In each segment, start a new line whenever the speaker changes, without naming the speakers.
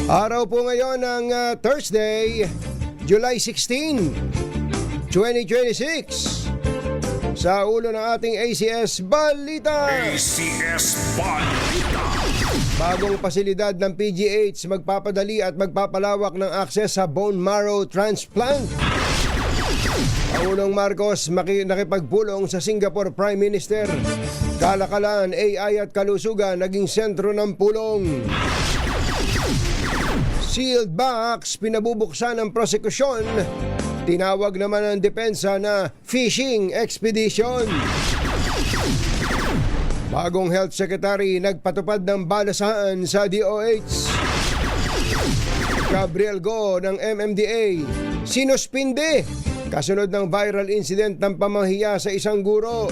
Araw po ngayon ng Thursday, July 16, 2026. Sa ulo ng ating ACS Balita.
ACS Balita.
Bagong pasilidad ng PGH magpapadali at magpapalawak ng akses sa bone marrow transplant. Pangulong Marcos nakipagpulong sa Singapore Prime Minister. Kalakalan, AI at kalusugan naging sentro ng pulong. Sealed box, pinabubuksan ng prosekusyon. Tinawag naman ng depensa na fishing expedition. Bagong Health Secretary nagpatupad ng balasahan sa DOH. Gabriel Go ng MMDA sinuspinde kasunod ng viral incident ng pamahiya sa isang guro.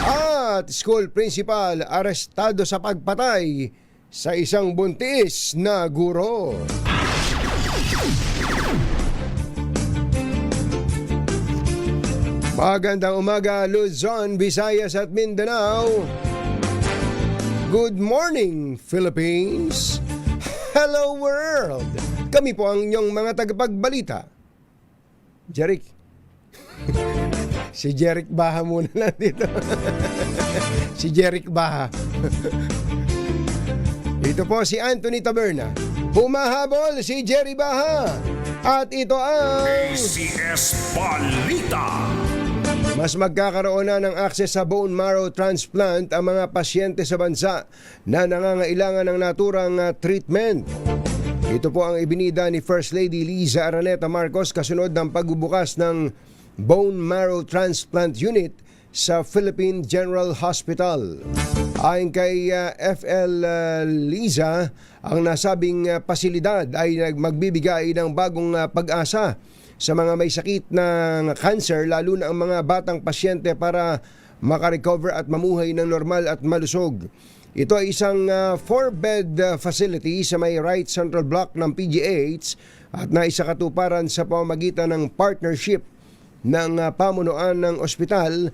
At school principal arestado sa pagpatay sa isang buntis na guro. Magandang umaga, Luzon, Visayas at Mindanao. Good morning, Philippines. Hello, world. Kami po ang inyong mga tagapagbalita. Jeric. Si Jeric Baha muna lang dito. Si Jeric Baha. Ito po si Anthony Taberna. Humahabol si Jerry Baha. At ito ang
ACS Balita.
Mas magkakaroon na ng akses sa bone marrow transplant ang mga pasyente sa bansa na nangangailangan ng naturang treatment. Ito po ang ibinida ni First Lady Liza Araneta Marcos kasunod ng pagbubukas ng bone marrow transplant unit sa Philippine General Hospital. Ayon kay FL Liza, ang nasabing pasilidad ay magbibigay ng bagong pag-asa sa mga may sakit ng cancer, lalo na ang mga batang pasyente para makarecover at mamuhay ng normal at malusog. Ito ay isang 4-bed facility sa may right central block ng PGH at naisakatuparan sa pamamagitan ng partnership ng pamunuan ng ospital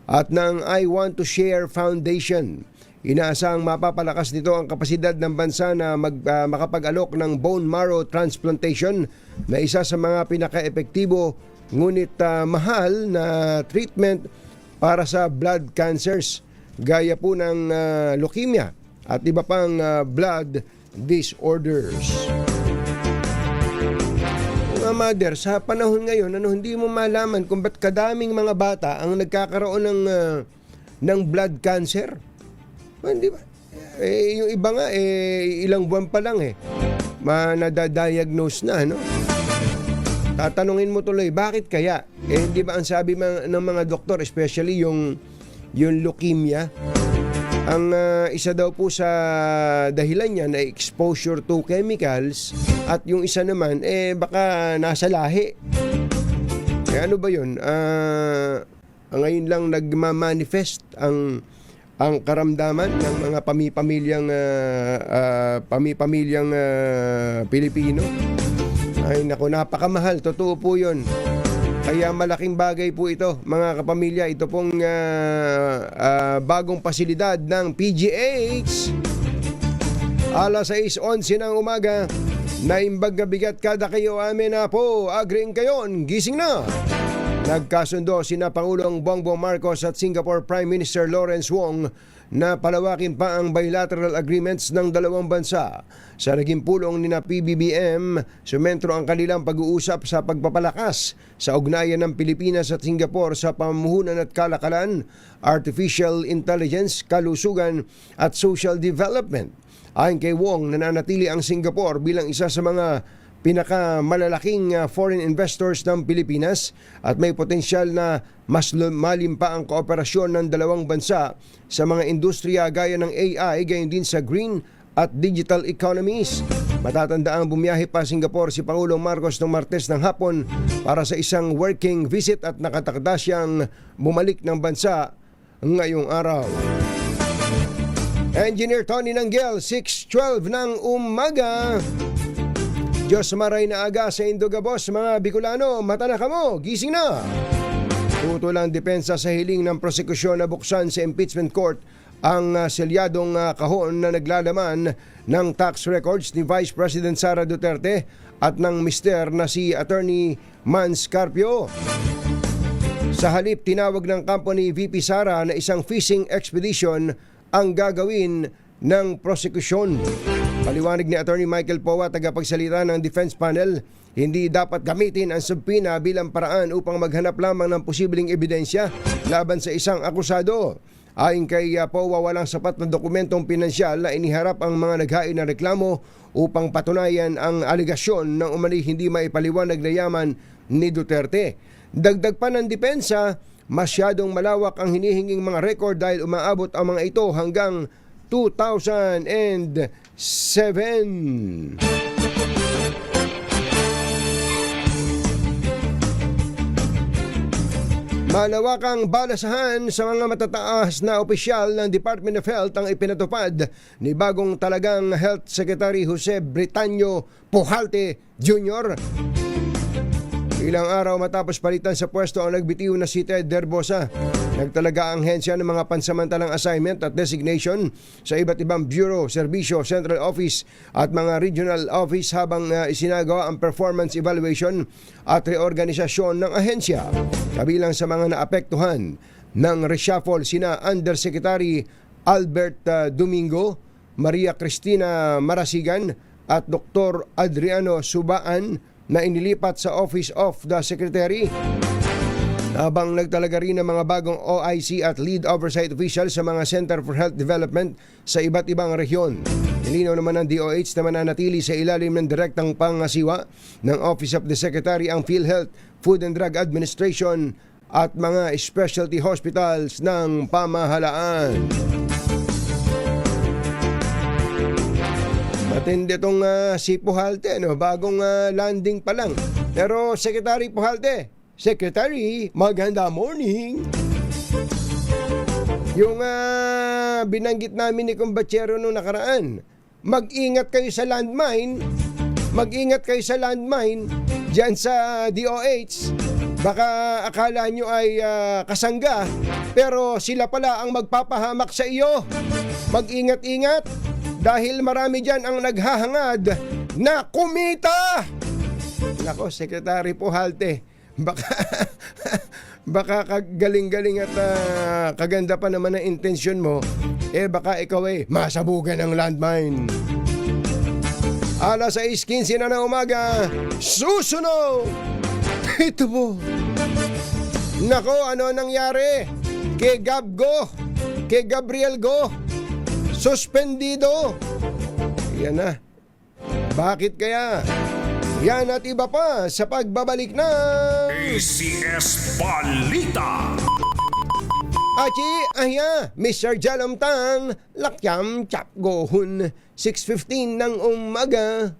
at ng I Want to Share Foundation. Inaasahang mapapalakas nito ang kapasidad ng bansa na makapag-alok ng bone marrow transplantation na isa sa mga pinaka-epektibo ngunit mahal na treatment para sa blood cancers gaya po ng leukemia at iba pang blood disorders. Mga mother, sa panahon ngayon, hindi mo malaman kung ba't kadaming mga bata ang nagkakaroon ng blood cancer. Hindi ba? Yung iba nga, ilang buwan pa lang nadadiagnose na, no? Tatanungin mo tuloy, bakit kaya? Di ba ang sabi ng mga doktor, especially yung leukemia, ang isa daw po sa dahilan niya na exposure to chemicals at yung isa naman, baka nasa lahi. Ano ba yun? Ngayon lang nagmamanifest ang karamdaman ng mga pamipamilyang Pilipino. Ay naku, napakamahal. Totoo po yun. Kaya malaking bagay po ito, mga kapamilya. Ito pong bagong pasilidad ng PGH. Alas 6:11 ng umaga. Naimbag na bigat kada kayo amin na po. Agring kayon, gising na. Nagkasundo sina Pangulong Bongbong Marcos at Singapore Prime Minister Lawrence Wong na palawakin pa ang bilateral agreements ng dalawang bansa. Sa naging pulong ni PBBM, sumentro ang kanilang pag-uusap sa pagpapalakas sa ugnayan ng Pilipinas at Singapore sa pamumuhunan at kalakalan, artificial intelligence, kalusugan at social development. Ayon kay Wong, nananatili ang Singapore bilang isa sa mga pinakamalalaking foreign investors ng Pilipinas at may potensyal na mas lumalim pa ang kooperasyon ng dalawang bansa sa mga industriya gaya ng AI, gayon din sa green at digital economies. Matatanda ang bumiyahe pa Singapore si Pangulong Marcos noong Martes ng hapon para sa isang working visit at nakatakda siyang bumalik ng bansa ngayong araw. Engineer Tony Nanggel, 6:12 ng umaga. Diyos maray na aga sa Indogabos, mga Bicolano, mata na kamo, gising na. Tutol ang depensa sa hiling ng prosekusyon na buksan sa impeachment court ang selyadong kahon na naglalaman ng tax records ni Vice President Sara Duterte at ng mister na si Attorney Mans Carpio. Sa halip, tinawag ng kampo ni VP Sara na isang fishing expedition ang gagawin ng prosekusyon. Paliwanag ni Attorney Michael Powa, tagapagsalita ng defense panel, hindi dapat gamitin ang subpoena bilang paraan upang maghanap lamang ng posibleng ebidensya laban sa isang akusado. Ayon kay Powa, walang sapat na dokumentong pinansyal na iniharap ang mga naghain ng reklamo upang patunayan ang aligasyon ng umani hindi maipaliwanag na yaman ni Duterte. Dagdag pa ng depensa, masyadong malawak ang hinihinging mga record dahil umaabot ang mga ito hanggang 2007. Malawakang balasahan sa mga matataas na opisyal ng Department of Health ang ipinatupad ni bagong talagang Health Secretary Jose Britanio Pujalte Jr. Ilang araw matapos palitan sa pwesto ang nagbitiw na si Ted Herbosa. Nagtalaga ang hensya ng mga pansamantalang assignment at designation sa iba't ibang bureau, serbisyo, central office at mga regional office habang isinagawa ang performance evaluation at reorganisasyon ng ahensya. Kabilang sa mga naapektuhan ng reshuffle sina Undersecretary Albert Domingo, Maria Cristina Marasigan at Dr. Adriano Subaan na inilipat sa Office of the Secretary. Habang nagtalaga rin ng mga bagong OIC at lead oversight official sa mga Center for Health Development sa iba't ibang rehiyon. Nilinaw naman ng DOH na mananatili sa ilalim ng direktang pangasiwa ng Office of the Secretary ang PhilHealth, Food and Drug Administration at mga specialty hospitals ng pamahalaan. Matindi itong si Pujalte, no? Bagong landing pa lang. Pero Secretary Pujalte, Secretary, maganda morning. Yung binanggit namin ni Kumbachero nung nakaraan, mag-ingat kayo sa landmine. Mag-ingat kayo sa landmine dyan sa DOH. Baka akala nyo ay kasangga, pero sila pala ang magpapahamak sa iyo. Mag-ingat-ingat dahil marami dyan ang naghahangad na kumita. Nako, Secretary Pujalte, baka kagaling-galing at kaganda pa naman ang intensyon mo, baka ikaw masabugan ng landmine. Alas 6:15 na ng umaga, susunod! Ito po. Nako, ano nangyari kay Gabgo, kay Gabriel Go? Suspendido. Yan na. Bakit kaya? Yan at iba pa sa pagbabalik ng
ACS Balita.
Achi, ahya, Mr. Jalomtang, Lakyam Chapgohun, 6:15 ng umaga.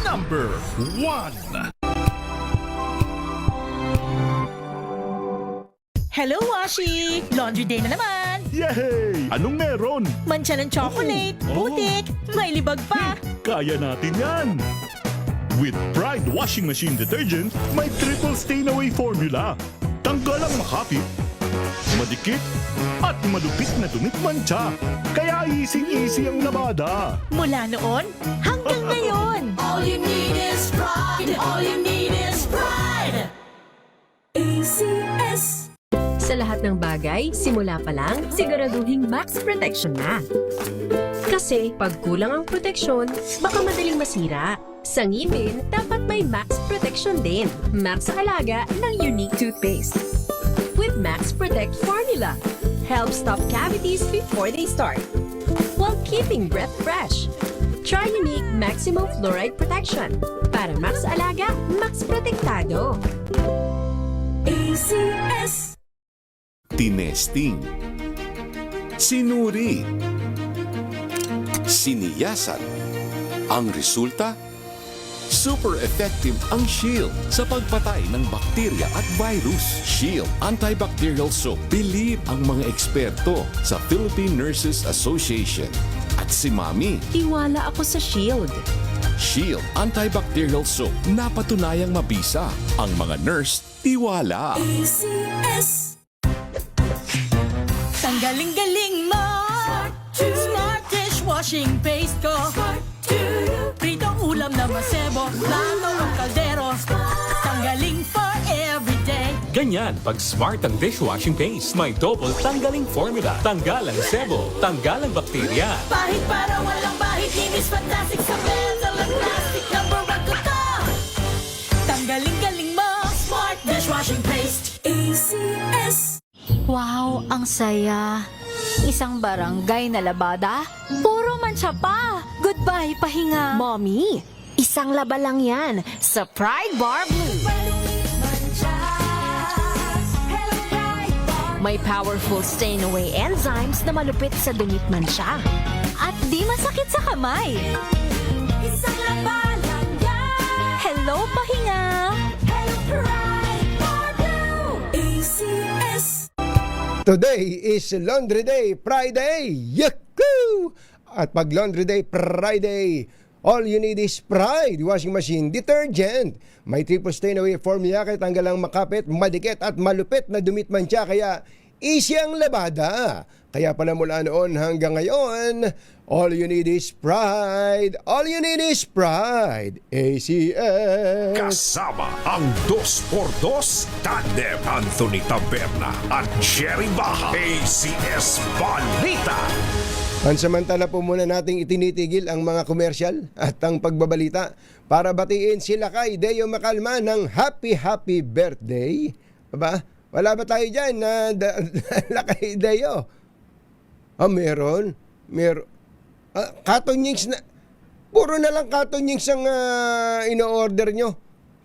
Number 1.
Hello, Washi! Laundry day na naman!
Yay! Anong meron?
Mancha ng chocolate, putik, may libag pa!
Kaya natin yan! With Pride Washing Machine Detergent, may triple stain-away formula. Tanggal ang makapit, madikit, at malupit na dumit mancha. Kaya easy-easy ang labada.
Mula noon hanggang ngayon!
All you need is pride. All you need is pride. ACS.
Sa lahat ng bagay, simula pa lang, siguraduhing max protection na. Kasi pag kulang ang proteksyon, baka madaling masira. Sa ngipin, dapat may max protection din. Max sa alaga ng Unique Toothpaste. With Max Protect Formula, help stop cavities before they start, while keeping breath fresh. Try Unique Maximum Fluoride Protection. Para max alaga, max protektado.
ACS.
Tinesting, sinuri, siniyasan. Ang resulta? Super effective ang Shield sa pagpatay ng bakterya at virus. Shield Antibacterial Soap. Believe ang mga eksperto sa Philippine Nurses Association. At si Mami.
Tiwala ako sa Shield.
Shield Antibacterial Soap. Napatunayang mabisa. Ang mga nurse, tiwala.
ACS.
Ang galing-galing mo. Smart dishwashing paste ko. Pritong ulam na masebo. Plato ang kaldero. Tanggaling for everyday.
Ganyan, pag smart ang dishwashing paste, may double tanggaling formula. Tanggal ang sebo, tanggal ang bakterya.
Bahit para walang bahit, linis fantastic sa metal at plastic. Number 1 ko to.
Tanggaling-galing mo.
Smart dishwashing paste. ACS.
Wow, ang saya. Isang barangay na labada, puro mancha pa. Goodbye, pahinga.
Mommy, isang laba lang yan sa Pride Bar Blue. May powerful stain-away enzymes na malupit sa dumit mansya.
At di masakit sa kamay.
Isang laba lang yan.
Hello, pahinga.
Hello, Pride Bar Blue. ACS.
Today is Laundry Day Friday. Yahoo! At pag Laundry Day Friday, all you need is Pride Washing Machine Detergent. May triple stain away formula kaya tanggalang makapit, madikit at malupit na dumit mancha kaya easy ang labada. Kaya pala mula noon hanggang ngayon, all you need is Pride. All you need is Pride. ACS.
Kasama ang 2x2 tandem Anthony Taberna at Jerry Baja. ACS Balita.
Pansamantala po muna nating itinitigil ang mga komersyal at ang pagbabalita para batiin sila kay Deo Macalma ng happy birthday. Aba, wala ba tayo dyan na kay Deo? Meron. Katonyings na. Puro na lang katonyings ang ino-order nyo.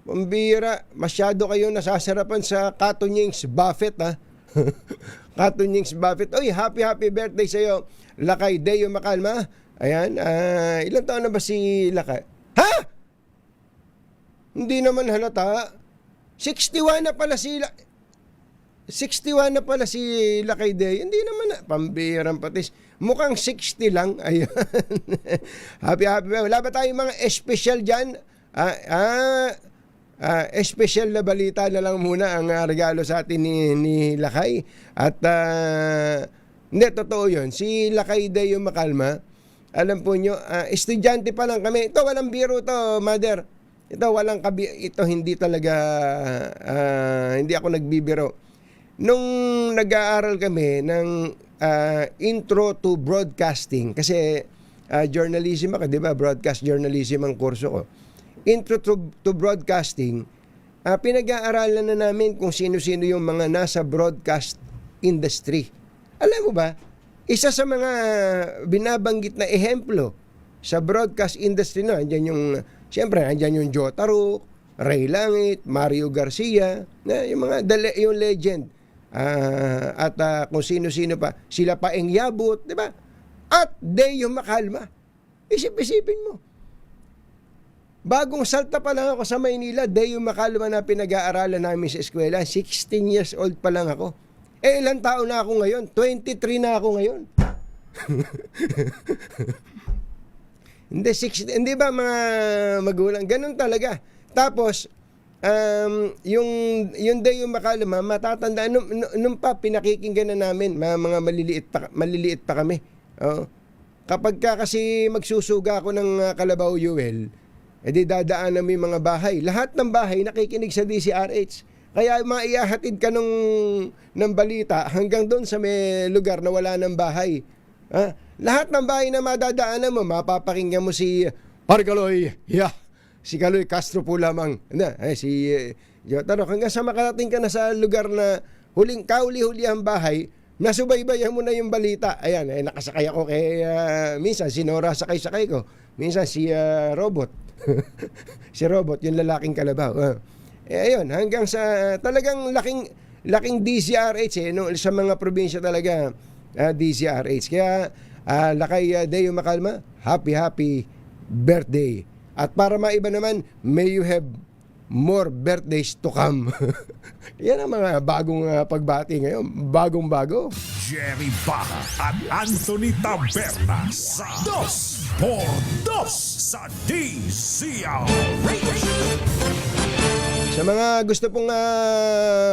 Pambira, masyado kayo nasasarapan sa katonyings Buffett ha. Katonyings Buffett. Oy, happy birthday sa'yo. Lakay Deo Macalma. Ayan, ilang taon na ba si Lakay? Ha? Hindi naman halata. 61 na pala si 61 na pala si Lakay Deo. Hindi naman na. Pambirang patis. Mukhang 60 lang. Ayan. happy. Wala ba tayong mga special dyan? Special na balita na lang muna ang regalo sa atin ni Lakay. At hindi, totoo yun. Si Lakay Deo Macalma, alam po nyo, estudyante pa lang kami. Ito, walang biro to, mother. Ito, ito hindi talaga, hindi ako nagbibiro. Nung nag-aaral kami ng intro to broadcasting, kasi journalism ako, di ba? Broadcast journalism ang kurso ko. Intro to broadcasting, pinag-aaralan na namin kung sino-sino yung mga nasa broadcast industry. Alam mo ba, isa sa mga binabanggit na ehemplo sa broadcast industry na, siyempre, andyan yung Jotaro, Ray Langit, Mario Garcia, yung legend. At kung sino-sino pa, sila pa Engyabut, di ba? At Deo Macalma. Isip-isipin mo. Bagong salta pa lang ako sa Maynila, Deo Macalma na pinag-aaralan namin sa eskwela. 16 years old pa lang ako. Ilang taon na ako ngayon? 23 na ako ngayon. Hindi ba mga magulang? Ganun talaga. Tapos, yung Deo Macalma, matatanda, nung pa pinakikinggan na namin, mga maliliit pa kami. Kapag kasi magsusuga ako ng Kalabaw Yuel, edi dadaan namin mga bahay. Lahat ng bahay nakikinig sa DCRH. Kaya maiahatid ka ng balita hanggang doon sa may lugar na wala ng bahay. Lahat ng bahay na madadaanan mo, mapapakinggan mo si Argaloy. Si Kaloy Castro po lamang. Si Jotaro. Hanggang sa makarating ka na sa lugar na kauli-huli ang bahay, nasubaybayan mo na yung balita. Ayan, nakasakay ako kay, minsan si Nora sakay-sakay ko. Minsan si Robot. Si Robot, yung lalaking kalabaw. Ayun, hanggang sa talagang laking DCRH sa mga probinsya talaga DCRH. Kaya Lakay Deo Macalma, happy birthday. At para maiba naman, may you have more birthdays to come. Yan ang mga bagong pagbati ngayon, bagong-bago.
Jerry Baja at Anthony Taberna sa 2x2 sa DZRH.
Sa mga gusto pong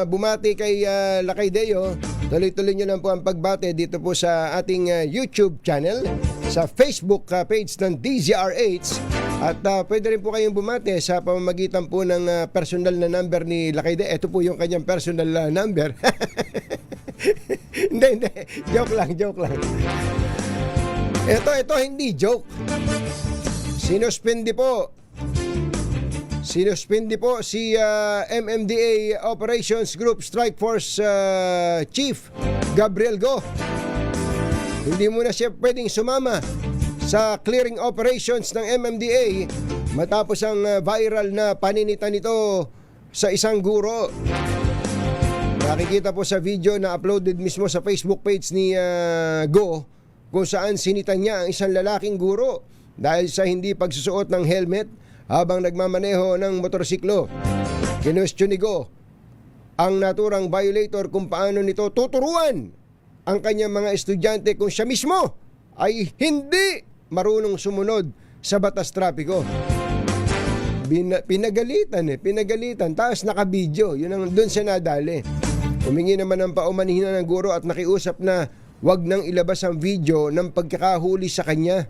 bumati kay Lakay Deo, Tuloy-tuloy nyo lang po ang pagbate dito po sa ating YouTube channel, sa Facebook page ng DZRH. At pwede rin po kayong bumate sa pamamagitan po ng personal na number ni Lakayde. Ito po yung kanyang personal number. Hindi. Joke lang. Ito hindi joke. Sinuspindi po si MMDA Operations Group Strike Force Chief Gabriel Go. Hindi muna siya pwedeng sumama sa clearing operations ng MMDA matapos ang viral na paninita nito sa isang guro. Nakikita po sa video na uploaded mismo sa Facebook page ni Go kung saan sinita niya ang isang lalaking guro dahil sa hindi pagsusuot ng helmet habang nagmamaneho ng motorsiklo. Kinwestiyon ni Go ang naturang violator kung paano nito tuturuan ang kanyang mga estudyante kung siya mismo ay hindi marunong sumunod sa batas trapiko. Pinagalitan. Tapos nakabidyo. Yun ang doon siya nadali. Humingi naman ng paumanhin ng guro at nakiusap na wag nang ilabas ang video ng pagkakahuli sa kanya.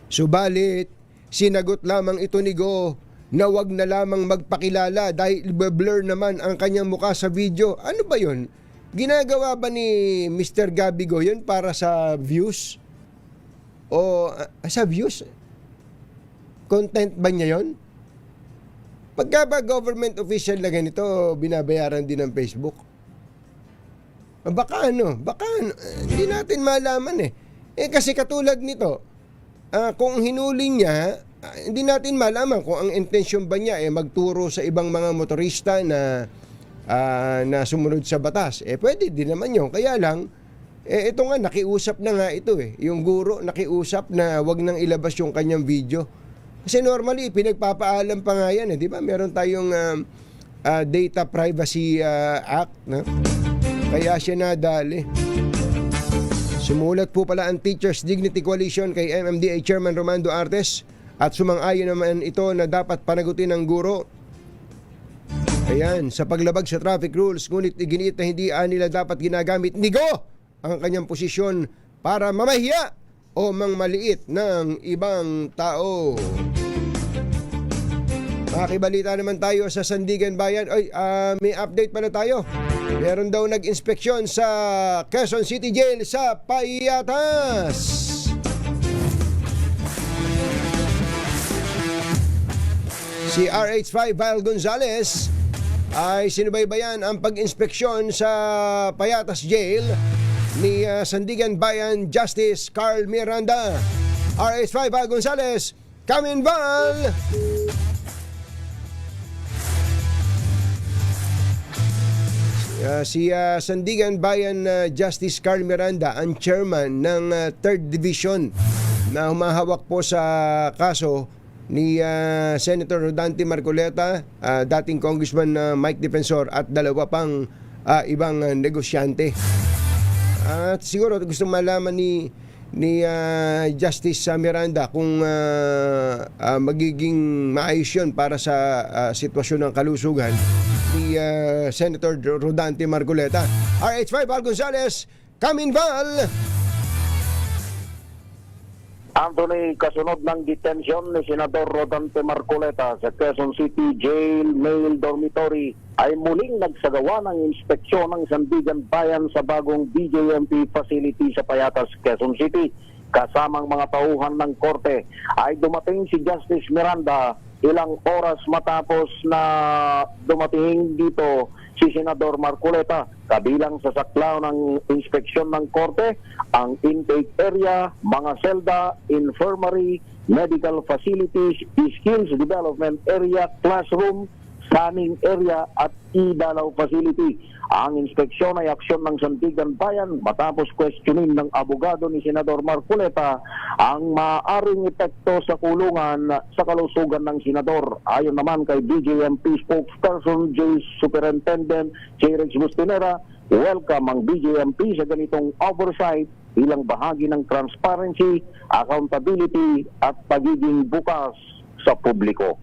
Subalit, sinagot lamang ito ni Go na wag na lamang magpakilala dahil blur naman ang kanyang mukha sa video. Ano ba yun? Ginagawa ba ni Mr. Gabby Go yun para sa views? O sa views? Content ba niya yun? Pagka ba government official na ganito, binabayaran din ng Facebook? Baka hindi natin malaman eh. Kasi katulad nito, kung hinuli niya, hindi natin malaman kung ang intensyon ba niya magturo sa ibang mga motorista na sumunod sa batas. Pwede din naman yun. Kaya lang, ito nga, nakiusap na nga ito Yung guro, nakiusap na wag nang ilabas yung kanyang video. Kasi normally, pinagpapaalam pa nga yan di ba? Meron tayong Data Privacy Act, no? Kaya siya nadali. Sumulat po pala ang Teachers Dignity Coalition kay MMDA Chairman Romando Artes at sumang-ayon naman ito na dapat panagutin ng guro. Ayan, sa paglabag sa traffic rules, ngunit iginiit na hindi nila dapat ginagamit ni Go ang kanyang posisyon para mamahiya o mangmaliit ng ibang tao. Makibalita naman tayo sa Sandigan Bayan. May update pala tayo. Meron daw nag-inspeksyon sa Quezon City Jail sa Payatas. Si RH5 Val Gonzales ay sinubaybayan ang pag-inspeksyon sa Payatas Jail ni Sandigan Bayan Justice Carl Miranda. RH5 Val Gonzales, come in Val! Si Sandigan Bayan Justice Carl Miranda ang chairman ng 3rd Division na humahawak po sa kaso ni Senator Rodante Marcoleta, dating Congressman Mike Defensor at dalawa pang ibang negosyante. At siguro gusto malaman ni Justice Miranda kung magiging maayos yun para sa sitwasyon ng kalusugan ni Senator Rodante Marcoleta. RH5 Val Gonzales, come in Val!
Anthony, kasunod ng detention ni Senador Rodante Marcoleta sa Quezon City Jail Male Dormitory ay muling nagsagawa ng inspeksyon ng Sandigan Bayan sa bagong BJMP facility sa Payatas, Quezon City. Kasamang mga tauhan ng korte ay dumating si Justice Miranda ilang oras matapos na dumating dito si Senador Marcoleta. Kabilang sa saklaw ng inspeksyon ng korte, ang intake area, mga selda, infirmary, medical facilities, skills development area, classroom, scanning area at e-dalaw facility. Ang inspeksyon ay aksyon ng Sandigan Bayan matapos questionin ng abogado ni Senador Marcoleta ang maaaring epekto sa kulungan sa kalusugan ng senador. Ayon naman kay BJMP spokesperson Superintendent J. Rex Bustinera, welcome ang BJMP sa ganitong oversight bilang bahagi ng transparency, accountability at pagiging bukas sa publiko.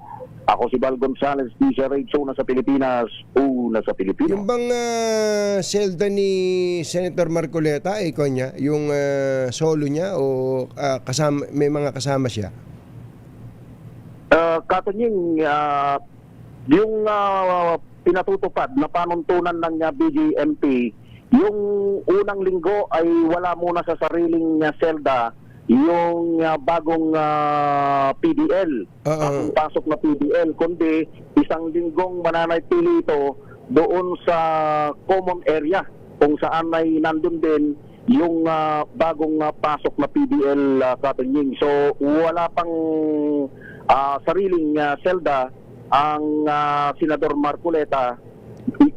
Ako si Val Gonzales, DZRH, una sa Pilipinas, una sa Pilipino.
Yung bang selda ni Senator Marcoleta, kanya, yung solo niya o kasama, may mga kasama siya?
Katanying, yung pinatutupad na panuntunan ng BJMP, yung unang linggo ay wala muna sa sariling selda yung bagong PDL, ang pasok na PDL, kundi isang linggong mananatili ito doon sa common area kung saan ay nandun din yung bagong pasok na PDL, Katanying. So wala pang sariling selda ang Senador Marcoleta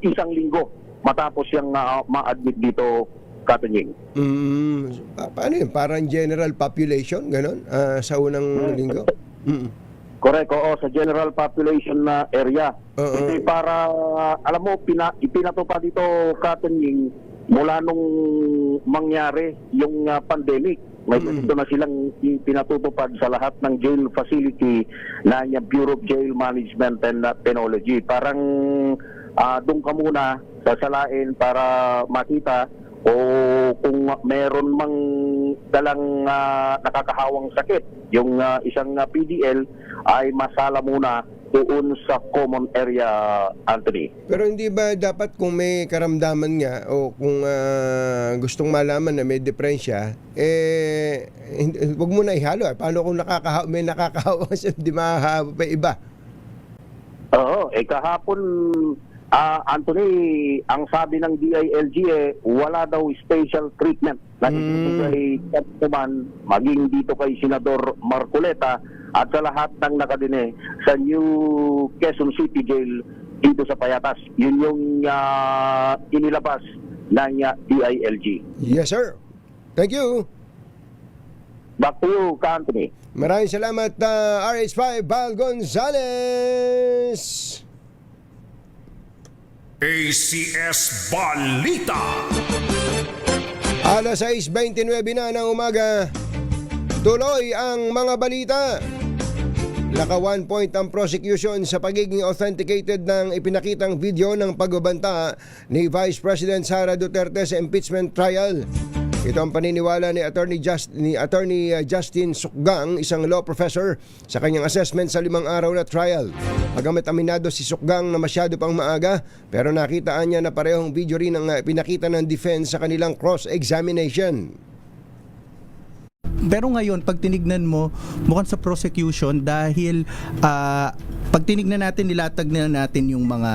isang linggo matapos siyang ma-admit dito, Katanying.
Paano yun? Parang general population, ganon? Sa unang linggo?
Correct, oo, sa general population na area. Kasi para, alam mo, ipinatupad dito, Katanying, mula nung mangyari yung pandemic. May dito na silang pinatutupad sa lahat ng jail facility na Bureau of Jail Management and Penology. Parang doon ka muna sasalain para makita o kung meron mang dalang nakakahawang sakit, yung isang PDL ay masala muna doon sa common area, Anthony.
Pero hindi ba dapat kung may karamdaman nga o kung gustong malaman na may depresya, wag mo na ihalo. Paano kung may nakakahawa siya, hindi mahahawa pa iba?
Oo, kahapon, Anthony, ang sabi ng DILG, wala daw special treatment na ibibigay man maging dito kay Senador Marcoleta at sa lahat ng nakadine sa New Quezon City Jail dito sa Payatas. Yun yung inilabas ng DILG.
Yes, sir. Thank you.
Back to you, Anthony.
Maraming salamat, RH5 Val Gonzales.
ACS Balita.
Alas 6:29 na ng umaga. Tuloy ang mga balita. Naka 1 point ang prosecution sa pagiging authenticated ng ipinakitang video ng pagbabanta ni Vice President Sara Duterte sa impeachment trial. Ito ang paniniwala ni Attorney Justin Sukgang, isang law professor, sa kanyang assessment sa 5 araw na trial. Bagamat aminado si Sukgang na masyado pang maaga, pero nakitaan niya na parehong video rin ang pinakita ng defense sa kanilang cross-examination.
Pero ngayon, pag tinignan mo, mukhang sa prosecution dahil pag tinignan natin, nilatag na natin yung mga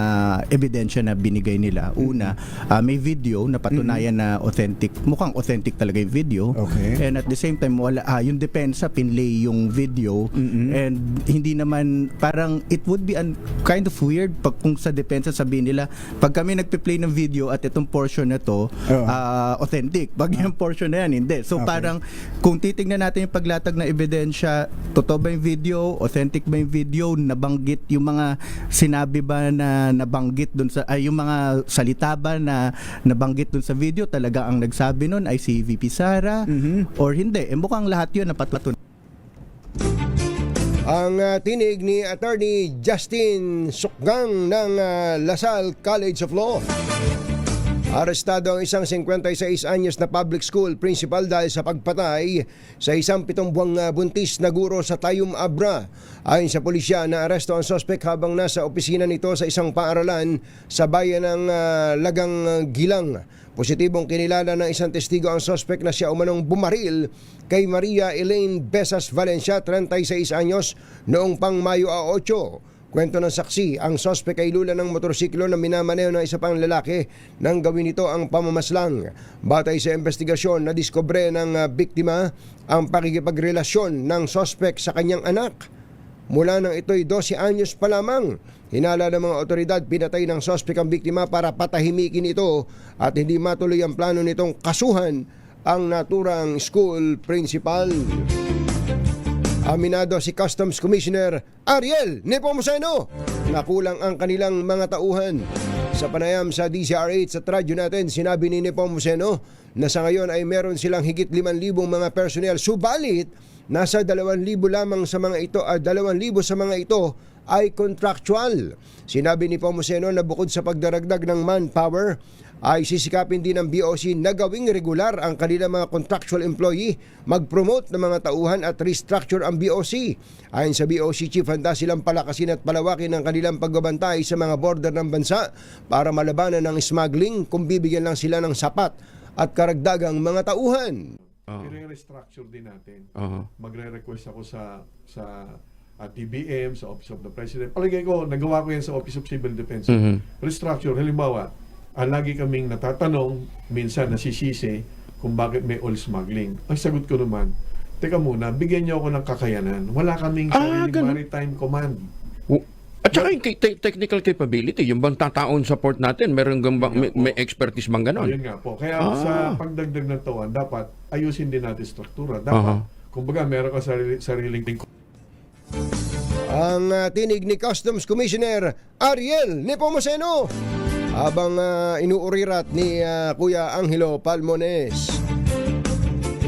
ebidensya na binigay nila. Una, may video na patunayan na authentic, mukhang authentic talaga yung video.
Okay.
And at the same time, wala, yung depensa pinlay yung video. And hindi naman, parang it would be kind of weird pag kung sa depensa sabihin nila, pag kami nagpe-play ng video at itong portion na to, authentic. Pag yung portion na yan, hindi. So parang, kung titignan natin yung paglatag na ebidensya, totoo ba yung video, authentic ba yung video, nabanggit yung mga sinabi ba na nabanggit dun sa, yung mga salita ba na nabanggit dun sa video, talaga ang nagsabi nun ay si VP Sara or hindi. Mukhang lahat yun napatutunan.
Ang tinig ni Attorney Justin Sukgang ng LaSalle College of Law. Arestado ang isang 56 anyos na public school principal dahil sa pagpatay sa isang 7 buwang buntis na guro sa Tayum Abra. Ayon sa pulisya, naaresto ang suspect habang nasa opisina nito sa isang paaralan sa bayan ng Lagang Gilang. Positibong kinilala ng isang testigo ang suspect na siya umanong bumaril kay Maria Elaine Besas Valencia, 36 anyos, noong pang Mayo 8. Kwento ng saksi, ang suspect ay lula ng motorsiklo na minamaneho ng isa pang lalaki nang gawin nito ang pamamaslang. Batay sa investigasyon, nadiskubre ng biktima ang pakikipagrelasyon ng suspect sa kanyang anak. Mula nang ito'y 12 anyos pa lamang. Hinala ng mga otoridad, pinatay ng suspect ang biktima para patahimikin ito at hindi matuloy ang plano nitong kasuhan ang naturang school principal. Aminado si Customs Commissioner Ariel Nepomuceno na kulang ang kanilang mga tauhan. Sa panayam sa DZRH at radyo natin, sinabi ni Nepomuceno na sa ngayon ay meron silang higit 5,000 mga personnel. Subalit, nasa 2,000 lamang sa mga ito, 2,000 sa mga ito ay contractual. Sinabi ni Pomoceno na bukod sa pagdaragdag ng manpower, ay sisikapin din ng BOC na gawing regular ang kanilang mga contractual employee, mag-promote ng mga tauhan at restructure ang BOC. Ayon sa BOC Chief, handa silang palakasin at palawakin ang kanilang pagbabantay sa mga border ng bansa para malabanan ng smuggling kung bibigyan lang sila ng sapat at karagdagang mga tauhan.
I-restructure din natin. Magre-request ako sa DBM, sa Office of the President. Palagay ko, nagawa ko yan sa Office of Civil Defense. Restructure, halimbawa, lagi kaming natatanong, minsan nasisisi, kung bakit may oil smuggling. Ang sagot ko naman, teka muna, bigyan niyo ako ng kakayanan. Wala kaming sariling maritime command.
At saka yung technical capability, yung bang tataon sa port natin, meron may expertise bang ganon?
Ayun nga po. Kaya sa pagdagdag ng tawan, dapat ayusin din natin struktura. Dapat, kumbaga, meron ka sariling
Ang tinig ni Customs Commissioner Ariel Nepomuceno habang inuurirat ni Kuya Angelo Palmones.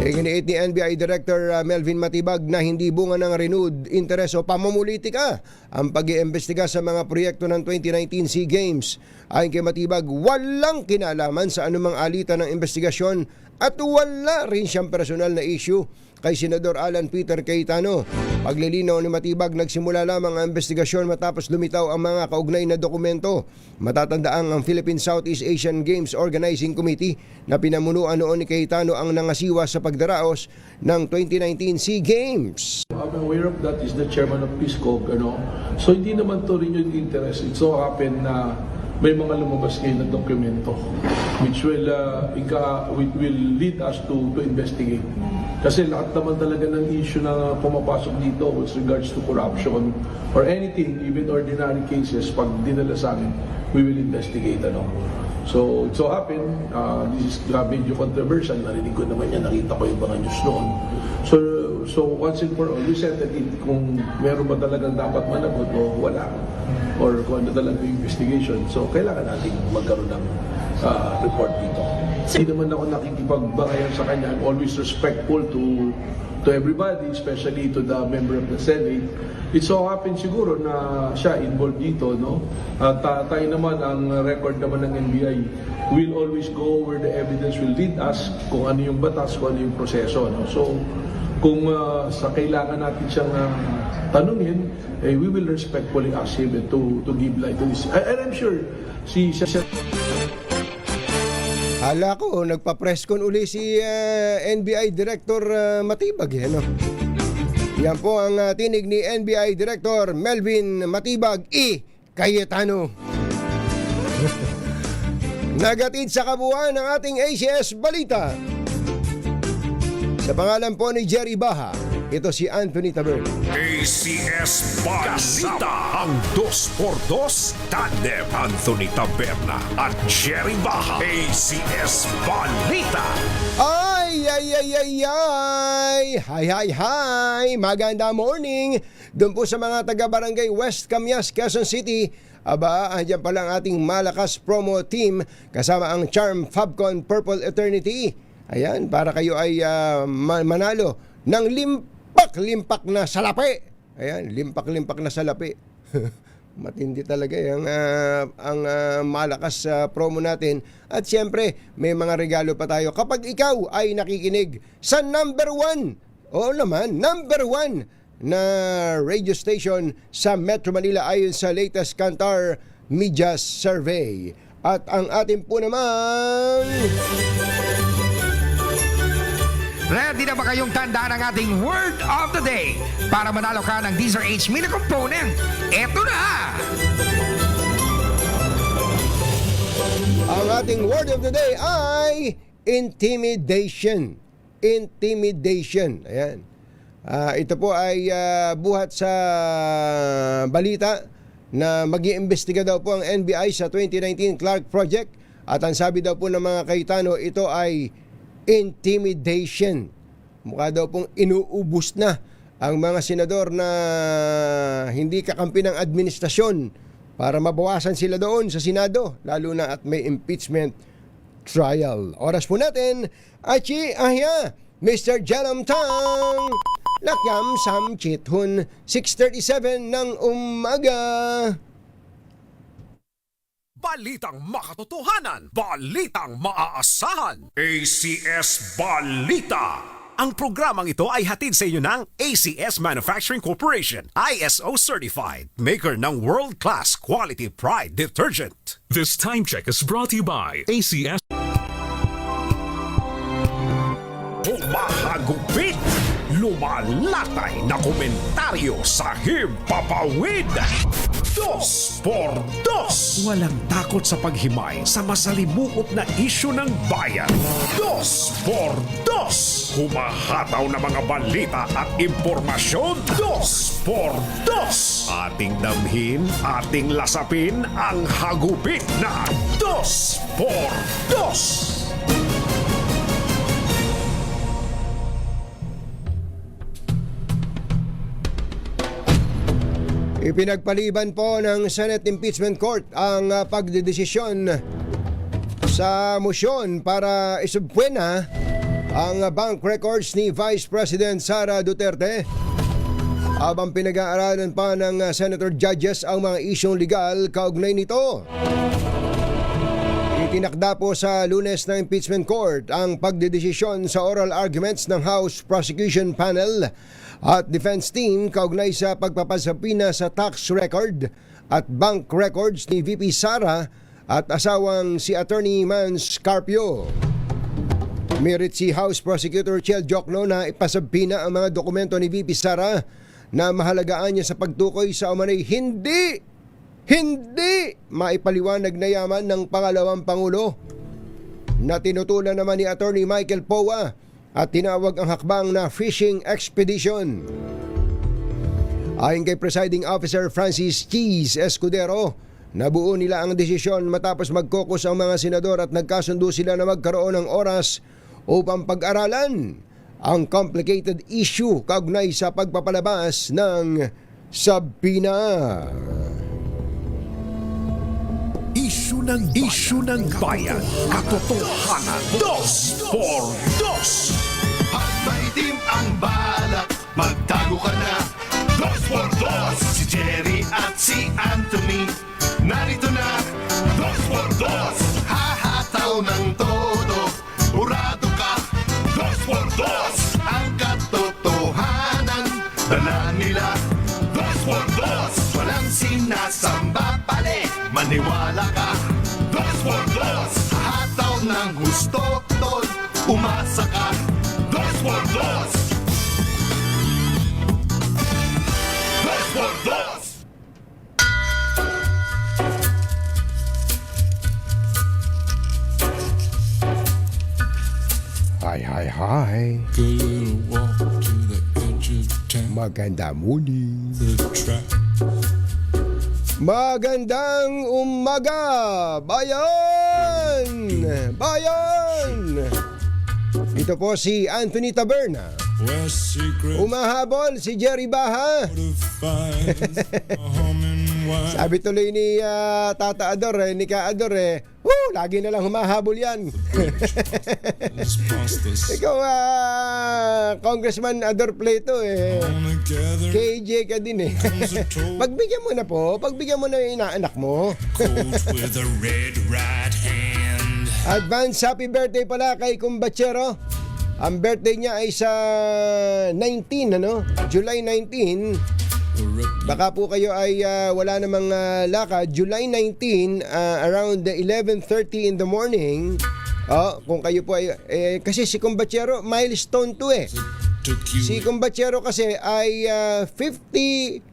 Iginiit ni NBI Director Melvin Matibag na hindi bunga ng renewed interest o pamumulitika ang pag-iimbestiga sa mga proyekto ng 2019 SEA Games. Ayon kay Matibag, walang kinalaman sa anumang alitan ng investigasyon at wala rin siyang personal na issue kay Senador Alan Peter Cayetano. Paglilinaw ni Matibag, nagsimula lamang ang investigasyon matapos lumitaw ang mga kaugnay na dokumento. Matatandaan ang Philippine Southeast Asian Games Organizing Committee na pinamunuan noon ni Cayetano ang nangasiwa sa pagdaraos ng 2019 SEA Games.
I'm aware of that, is the chairman of PISCOG, So hindi naman to renewed interest. It so happened na may mga lumabas ngayon na dokumento which will lead us to investigate. Kasi lahat naman talaga ng issue na pumapasok dito with regards to corruption or anything, even ordinary cases, pag dinala sa amin, we will investigate. So, it so happened, this is medyo controversial, narinig ko naman yan, nakita ko yung mga news noon. So once and for all, we settled it kung meron ba talagang dapat managot o wala, or kung ano talaga yung investigation. So kailangan natin magkaroon ng report dito. Hindi naman ako nakikipagbangayan sa kanya. I'm always respectful to everybody, especially to the member of the Senate. It so happens siguro na siya involved dito, At tayo naman, ang record naman ng NBI, we'll always go where the evidence will lead us, kung ano yung batas, kung ano yung proseso, So, kung sa kailangan natin siyang tanungin, we will respectfully ask him to give light to this. And I'm sure,
Hala ko, nagpa-press con uli si NBI Director Matibag. Yan po ang tinig ni NBI Director Melvin Matibag Cayetano. Nagatid sa kabuuan ng ating ACS Balita. Sa pangalan po ni Jerry Baha, ito si Anthony Tabern.
ACS Balita, ang 2x2 tandem Anthony Taberna at Jerry Baha. ACS Balita. Hi.
Maganda morning. Doon po sa mga taga-barangay West Camias, Quezon City. Aba, andyan pala ang ating malakas promo team kasama ang Charm Fabcon Purple Eternity. Ayan, para kayo ay manalo ng limpak na salapi. Ayan, limpak na salapi. Matindi talaga ang malakas promo natin. At siyempre, may mga regalo pa tayo kapag ikaw ay nakikinig sa number 1. Oo naman, number 1 na radio station sa Metro Manila ayon sa latest Kantar Media Survey. At ang ating po naman...
Ready na ba kayong tandaan ang ating Word of the Day para manalo ka ng Deezer H Mini Component? Eto na!
Ang ating word of the day ay intimidation. Intimidation. Ayan. Ito po ay buhat sa balita na mag-iimbestiga daw po ang NBI sa 2019 Clark Project. At ang sabi daw po ng mga Cayetano, ito ay intimidation. Mukha daw pong inuubos na ang mga senador na hindi kakampi ng administrasyon para mabawasan sila doon sa Senado, lalo na at may impeachment trial. Oras po natin, Achi Ahya, Mr. Jerome Tang. Lakyam Sam Chithun, 6:37 ng umaga.
Balitang makatotohanan, balitang maaasahan. ACS Balita. Ang programang ito ay hatid sa inyo ng ACS Manufacturing Corporation, ISO certified, maker ng world-class quality Pride detergent.
This time check is brought to you by ACS.
Humahagupit, lumalatay na komentaryo sa Himpapawid. 2 por 2. Walang takot sa paghimay sa masalimuot na isyu ng bayan. 2 por 2. Humahataw na mga balita at impormasyon. 2 por 2. Ating damhin, ating lasapin ang hagupit na 2 por 2.
Ipinagpaliban po ng Senate Impeachment Court ang pagdedesisyon sa motion para isubpuena ang bank records ni Vice President Sara Duterte. Habang pinag-aaralan pa ng Senator Judges ang mga isyong legal kaugnay nito. Itinakda po sa Lunes ng Impeachment Court ang pagdedesisyon sa oral arguments ng House Prosecution Panel at Defense Team kaugnay sa pagpapasapina sa tax record at bank records ni VP Sara at asawang si Attorney Mans Carpio. Mirit si House Prosecutor Chel Jokno na ipasapina ang mga dokumento ni VP Sara na mahalagaan niya sa pagtukoy sa umanay hindi maipaliwanag na yaman ng pangalawang Pangulo na tinutulan naman ni Attorney Michael Poa at tinawag ang hakbang na fishing expedition. Ayon kay Presiding Officer Francis Cheese Escudero, nabuo nila ang desisyon matapos mag-caucus ang mga senador at nagkasundo sila na magkaroon ng oras upang pag-aralan ang complicated issue kaugnay sa pagpapalabas ng sabina.
Isyu ng bayan, katotohanan. 2 por 2.
At maitim ang balak, magtago ka na. 2 por 2. Si Jerry at si Anthony, narito na. 2 por 2. Hahataw ng todo, urado ka. 2 por 2. Ang katotohanan, dala nila. 2 por 2. Walang sinasamba pali, maniwala ka. 2 por 2. Hataw ng gusto, tol, umasa ka. 2 por 2. 2 por 2.
Hi. Maganda muli. Magandang umaga, bayan! Ito po si Anthony Taberna. Umahabol si Jerry Baha. Sabi tuloy ni Tata Ador, ni Ka Ador, lagi na lang humahabol yan. Ikaw, Congressman Ador Plato, KJ ka din Pagbigyan mo na po, pagbigyan mo na yung inaanak mo. Advance happy birthday pala kay Kumbachero. Ang birthday niya ay sa 19, July 19. Baka po kayo ay wala namang lakad. July 19, around 11:30 in the morning. Kung kayo po ay... kasi si Kumbachero, milestone to Si Kumbachero kasi ay 50...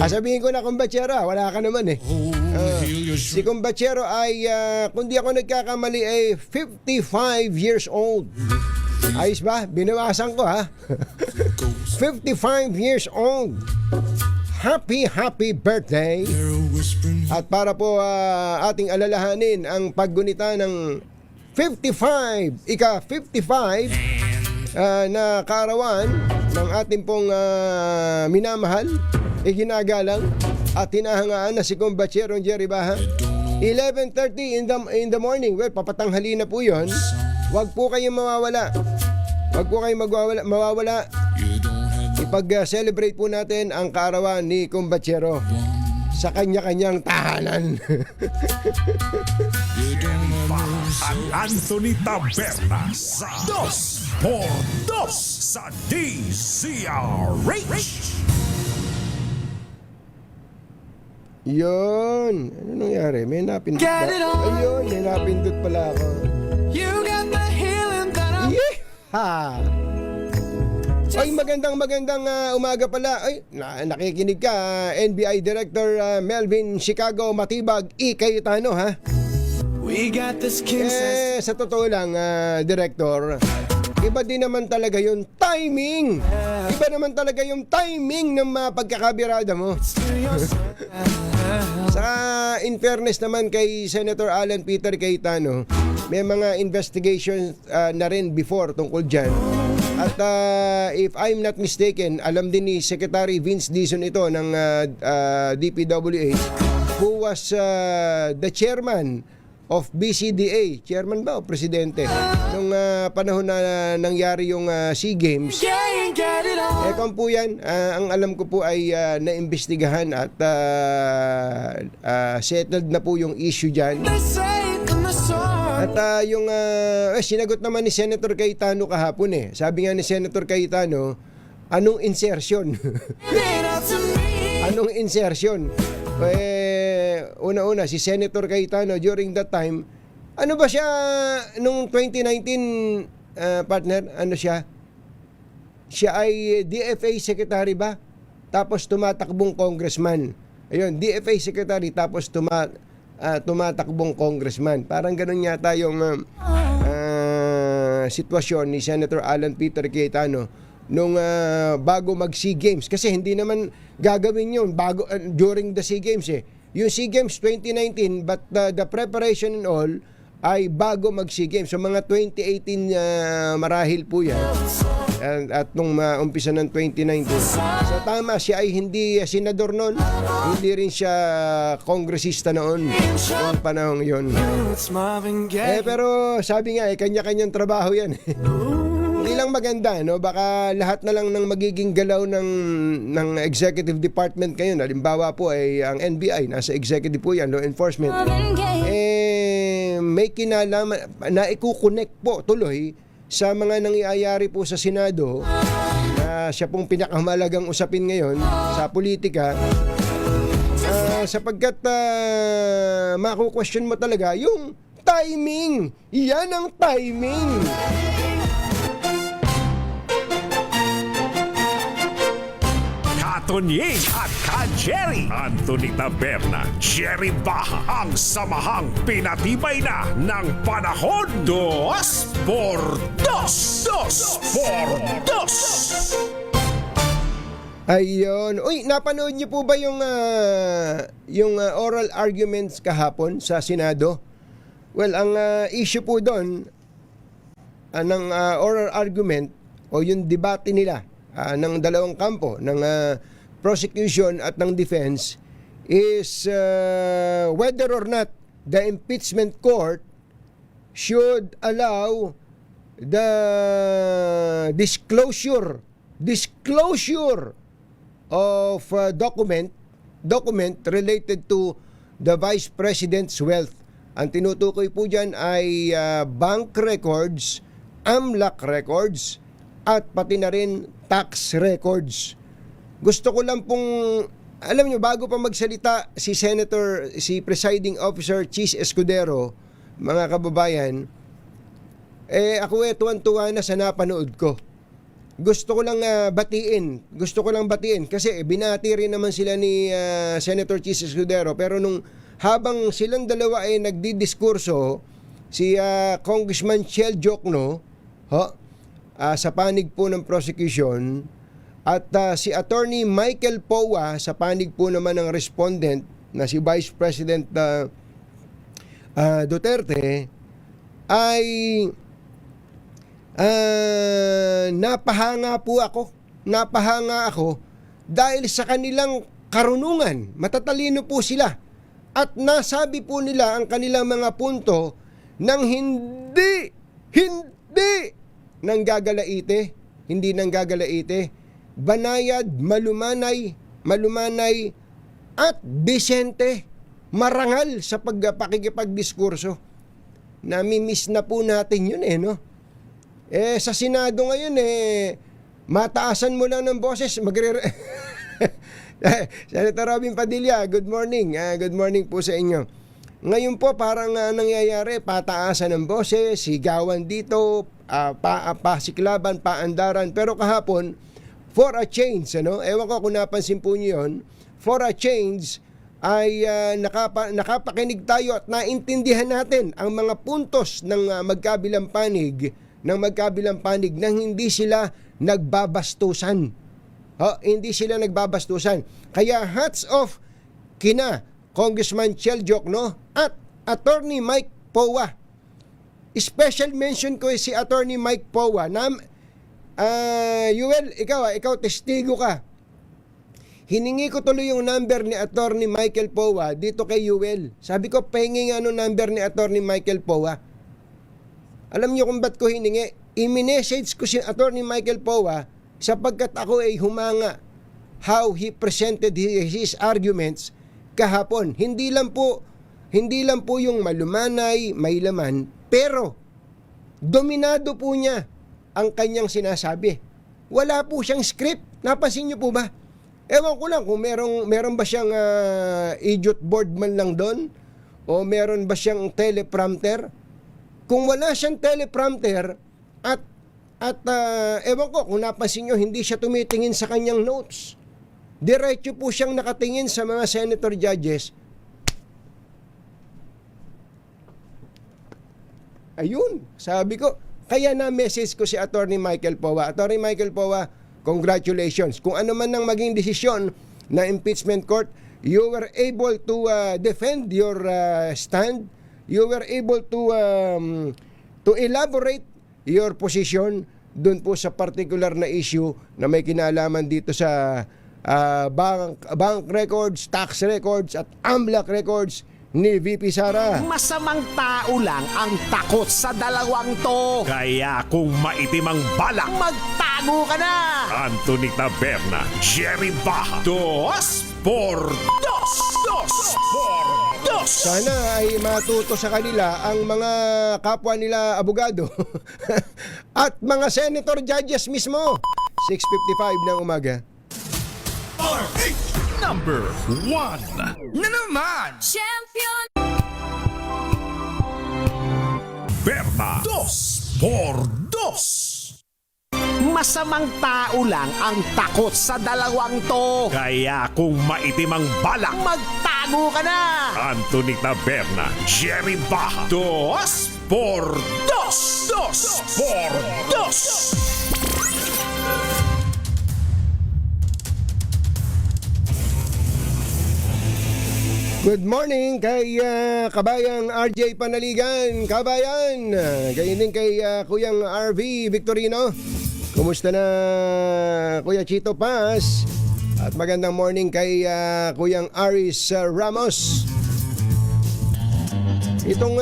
sabihin ko na Kumbachero, wala ka naman si Kumbachero ay, kung di ako nagkakamali, ay 55 years old. Ayos ba? Binawasan ko 55 years old. Happy birthday. At para po ating alalahanin ang paggunita ng 55 na kaarawan ng ating pong minamahal, iginagalang at hinahangaan na si Kumbachero Jerry Baha. 11:30 in the morning. Well, papatanghali na po yun. Huwag po kayong mawawala. ipag-celebrate po natin ang kaarawan ni Kumbachero sa kanya-kanyang tahanan.
Ang Anthony Taberna sa 2x2 sa DZRH.
Yun. Ano nangyari? May napindot ba? Ayun, may napindot pala ako. Yeeha! Ay, magandang umaga pala. Ay, nakikinig ka, NBI Director Melvin Chicago Matibag E. Cayetano, ha? Sa totoo lang, Director, iba din naman talaga yung timing. Iba naman talaga yung timing ng pagkakabirada mo. Sa in fairness naman kay Senator Alan Peter Cayetano, may mga investigations na rin before tungkol dyan. At if I'm not mistaken, alam din ni Secretary Vince Dizon ito ng DPWH, who was the chairman of BCDA, chairman ba o presidente, nung panahon na nangyari yung SEA Games. Kung po yan, ang alam ko po ay naimbestigahan at settled na po yung issue dyan. At yung sinagot naman ni Senator Cayetano kahapon Sabi nga ni Senator Cayetano, anong insertion? Anong insertion? Una-una, si Senator Cayetano during that time, ano ba siya nung 2019, partner? Ano siya? Siya ay DFA Secretary ba? Tapos tumatakbong congressman. Ayun, DFA Secretary tapos tumatakbong congressman. Parang ganun yata yung sitwasyon ni Senator Alan Peter Cayetano nung bago mag-SEA Games. Kasi hindi naman gagawin yun during the SEA Games Yung SEA Games 2019, but the preparation and all ay bago mag-SEA Games. So mga 2018 marahil po yan. At nung umpisa ng 2019. So tama, siya ay hindi senador noon. Hindi rin siya kongresista noon. Noong panahon yun. Pero sabi nga, kanya-kanyang trabaho yan. Hindi lang maganda, no? Baka lahat na lang ng magiging galaw ng executive department ngayon. Halimbawa po ay ang NBI, nasa executive po yan, law enforcement. May kinalaman, na ikukonect po tuloy sa mga nangyayari po sa Senado na siya pong pinakamalagang usapin ngayon sa politika. Sapagkat maku-question mo talaga yung timing. Yan ang timing.
Tonying at Ka-Jerry. Anthony Taberna, Jerry Baha, ang samahang pinatibay na ng panahon. 2x2. 2x2.
Ayun. Uy, napanood niyo po ba yung oral arguments kahapon sa Senado? Well, ang issue po doon ng oral argument o yung debate nila ng dalawang kampo ng prosecution at ng defense is whether or not the impeachment court should allow the disclosure of document related to the Vice President's wealth. Ang tinutukoy po dyan ay bank records, AMLAC records, at pati na rin tax records. Gusto ko lang pong, alam nyo, bago pa magsalita si Presiding Officer Chis Escudero, mga kababayan, ako tuwan-tuwa na sa napanood ko. Gusto ko lang batiin kasi binati rin naman sila ni Senator Chis Escudero, pero nung habang silang dalawa ay nagdidiskurso, si Congressman Chel Jokno sa panig po ng prosecution at si Attorney Michael Powa sa panig po naman ng respondent na si Vice President Duterte, ay napahanga ako dahil sa kanilang karunungan. Matatalino po sila at nasabi po nila ang kanilang mga punto nang hindi nanggagalaite. banayad, malumanay at disente, marangal sa pakikipagdiskurso. Nami-miss na po natin yun no? Sa Senado ngayon mataasan mo lang ng boses, Senator Robin Padilla, good morning. Good morning po sa inyo. Ngayon po parang nangyayari, pataasan ng boses, sigawan dito, pasiklaban, paandaran. Pero kahapon, for a change, ewan ko kung napansin po niyo yun, for a change ay nakapakinig tayo at naintindihan natin ang mga puntos ng magkabilang panig nang hindi sila nagbabastusan. Hindi sila nagbabastusan. Kaya hats off kina Congressman Cheljok at Attorney Mike Powa. Special mention ko si Attorney Mike Powa. Yuel, ikaw testigo ka. Hiningi ko tuloy yung number ni Attorney Michael Powa dito kay Yuel. Sabi ko, pahingi nga number ni Attorney Michael Powa. Alam niyo kung ba't ko hiningi? I-message ko si Attorney Michael Powa sapagkat ako ay humanga how he presented his arguments kahapon. Hindi lang po yung malumanay, may laman, pero dominado po niya ang kanyang sinasabi. Wala po siyang script. Napansin niyo po ba? Ewan ko lang kung meron ba siyang idiot board man lang doon o meron ba siyang teleprompter. Kung wala siyang teleprompter at ewan ko kung napansin nyo, hindi siya tumitingin sa kanyang notes. Diretso po siyang nakatingin sa mga senator judges. Ayun, sabi ko, kaya na-message ko si Attorney Michael Powa. Attorney Michael Powa, congratulations. Kung ano man ang maging desisyon na impeachment court, you were able to defend your stand. You were able to elaborate your position doon po sa particular na issue na may kinalaman dito sa bank records, tax records at AMLAC records ni VP Sara.
Masamang tao lang ang takot sa dalawang to. Kaya kung maitim ang balak, magtago ka na! Anthony Taberna, Jerry Baja, Dos por Dos! Dos por Dos!
Sana ay matuto sa kanila ang mga kapwa nila abogado at mga senator judges mismo. 6:55 ng umaga.
Number 1
Na naman!
Champion!
Berna, Dos por Dos! Masamang tao lang ang takot sa dalawang to. Kaya kung maitim ang balak, magtago ka na! Anthony Taberna, Jerry Baja, Dos por Dos! Dos por Dos!
Good morning kay kabayang RJ Panaligan, kabayan. Gayon din kay Kuyang RV Victorino. Kumusta na Kuya Chito Paz? At magandang morning kay Kuyang Aris Ramos. Itong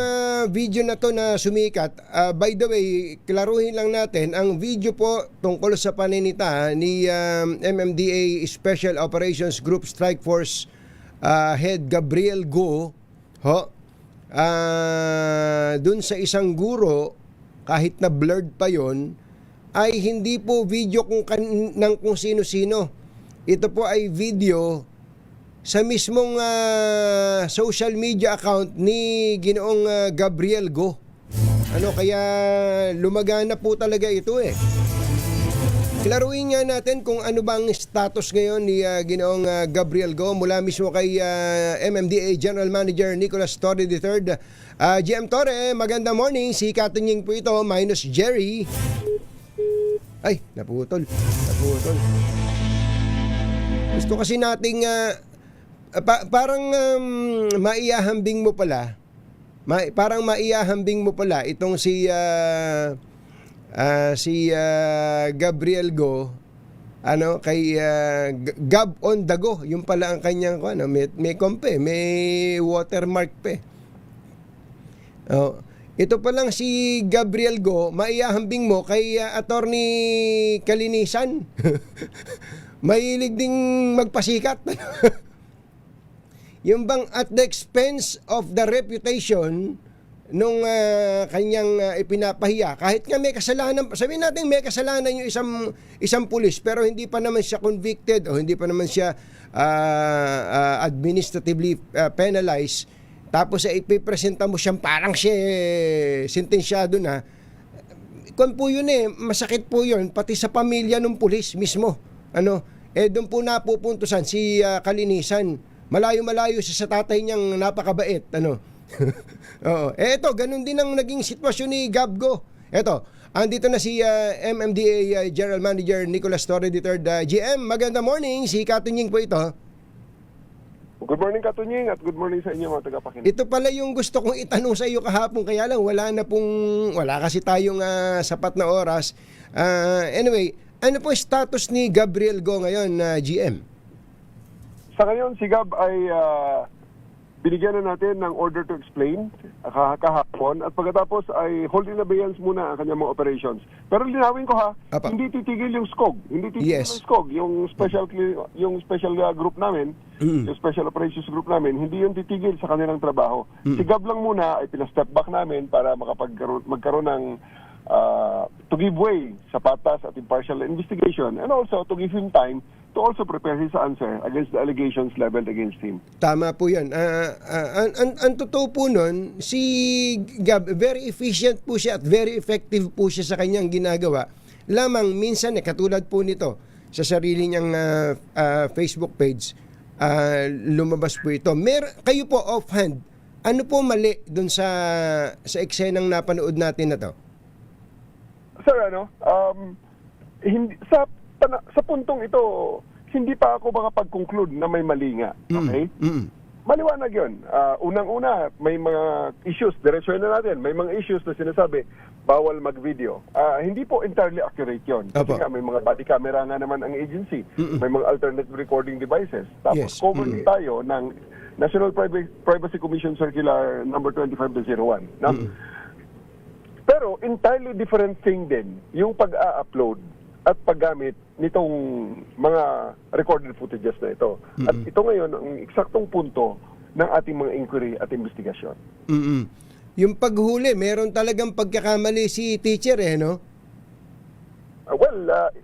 video na to na sumikat, by the way, klaruhin lang natin, ang video po tungkol sa paninita ni MMDA Special Operations Group Strike Force Head Gabriel Go dun sa isang guro, kahit na blurred pa yon, ay hindi po video ng kung sino-sino. Ito po ay video sa mismong social media account ni Ginoong Gabriel Go. Kaya lumagana po talaga ito Klaruin nga natin kung ano bang status ngayon ni Ginoong Gabriel Go mula mismo kay MMDA General Manager Nicolas Torre III. GM Torre, magandang morning. Si Katunying po ito, minus Jerry. Ay, naputol. Gusto kasi nating parang maiyahambing mo pala. Parang maiyahambing mo pala itong si Gabriel Go kay Gab on the Go, yung pala ang kanyang may kompe, may watermark pa. Ito pa lang si Gabriel Go, maiyahambing mo kay Attorney Kalinisan. Mahilig ding magpasikat. Yung bang at the expense of the reputation nung kanyang ipinapahiya, kahit nga may kasalanan, sabihin natin may kasalanan yung isang pulis, pero hindi pa naman siya convicted o hindi pa naman siya administratively penalized, tapos ipipresenta mo siyang parang siya sentensyado na. Kung po yun masakit po yun pati sa pamilya ng pulis mismo. Doon po napupuntusan si Kalinisan. Malayo-malayo siya sa tatay niyang napakabait. Oo. Ito, ganun din ang naging sitwasyon ni Gabgo. Ito, andito na si MMDA General Manager Nicolas Torre III. GM, magandang morning. Si Katunying po ito.
Good morning, Katunying, at good morning sa inyo mga tagapakinig.
Ito pala yung gusto kong itanong sa iyo kahapon, kaya lang wala kasi tayong sapat na oras. Anyway, ano po status ni Gabriel Go ngayon, GM?
Sa ngayon, si Gab ay binigyan na natin ng order to explain kahapon, at pagkatapos ay hold in abeyance muna ang kanyang mga operations. Pero linawin ko hindi titigil yung SCOG. Hindi titigil yung SCOG, yung special group namin, yung special operations group namin, hindi yung titigil sa kanilang trabaho. Si Gab lang muna ay pinastep back namin para magkaroon ng to give way sa patas at impartial investigation, and also to give him time to also prepare his answer against the allegations leveled against him.
Tama po yan. Ang totoo po nun, si Gab, very efficient po siya at very effective po siya sa kanyang ginagawa. Lamang minsan, katulad po nito, sa sarili niyang Facebook page, lumabas po ito. Kayo po offhand, ano po mali dun sa eksenang napanood natin na to?
Sir, hindi, sa puntong ito, hindi pa ako makapag-conclude na may mali nga. Okay? Maliwanag yun. Unang-una, may mga issues, diretsuhin na natin, may mga issues na sinasabi, bawal mag-video. Hindi po entirely accurate yun. Kasi nga, may mga body camera nga naman ang agency. May mga alternate recording devices. Tapos, covered tayo ng National Privacy Commission Circular number 25-01. Pero entirely different thing din yung pag-a-upload at paggamit nitong mga recorded footages na ito. At ito ngayon ang eksaktong punto ng ating mga inquiry at investigasyon.
Yung paghuli, meron talagang pagkakamali si teacher no?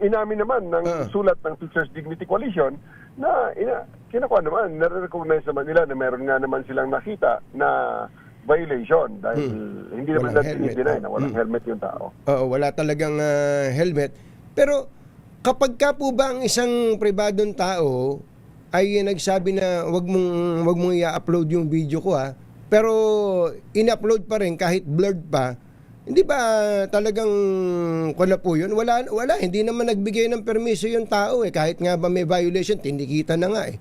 Inamin naman ng sulat ng Teachers Dignity Coalition na kinakuha naman, nare-recognize naman nila na meron nga naman silang nakita na violation dahil hindi naman natin i-deny na walang helmet yung tao.
Oo, wala talagang helmet. Pero kapag ka po ba ang isang pribadong tao ay nagsabi na wag mong i-upload yung video ko pero in-upload pa rin kahit blurred pa, hindi ba talagang po yun? Wala, hindi naman nagbigay ng permiso yung tao kahit nga ba may violation, tindikita na nga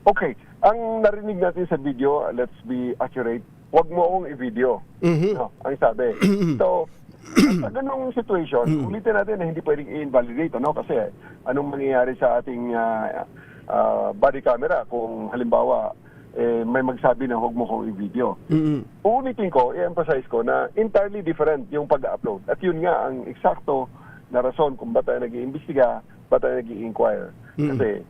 Okay. Ang narinig natin sa video, let's be accurate, wag mo akong i-video. Ang sabi. So, sa ganung situation, ulitin natin na hindi pwedeng i-invalidate, kasi anong mangyayari sa ating body camera kung halimbawa may magsabi na huwag mo akong i-video. Uulitin ko, i-emphasize ko na entirely different yung pag-upload. At yun nga ang eksakto na rason kung ba't tayo nag-iimbestiga, ba't tayo nag-i-inquire. Kasi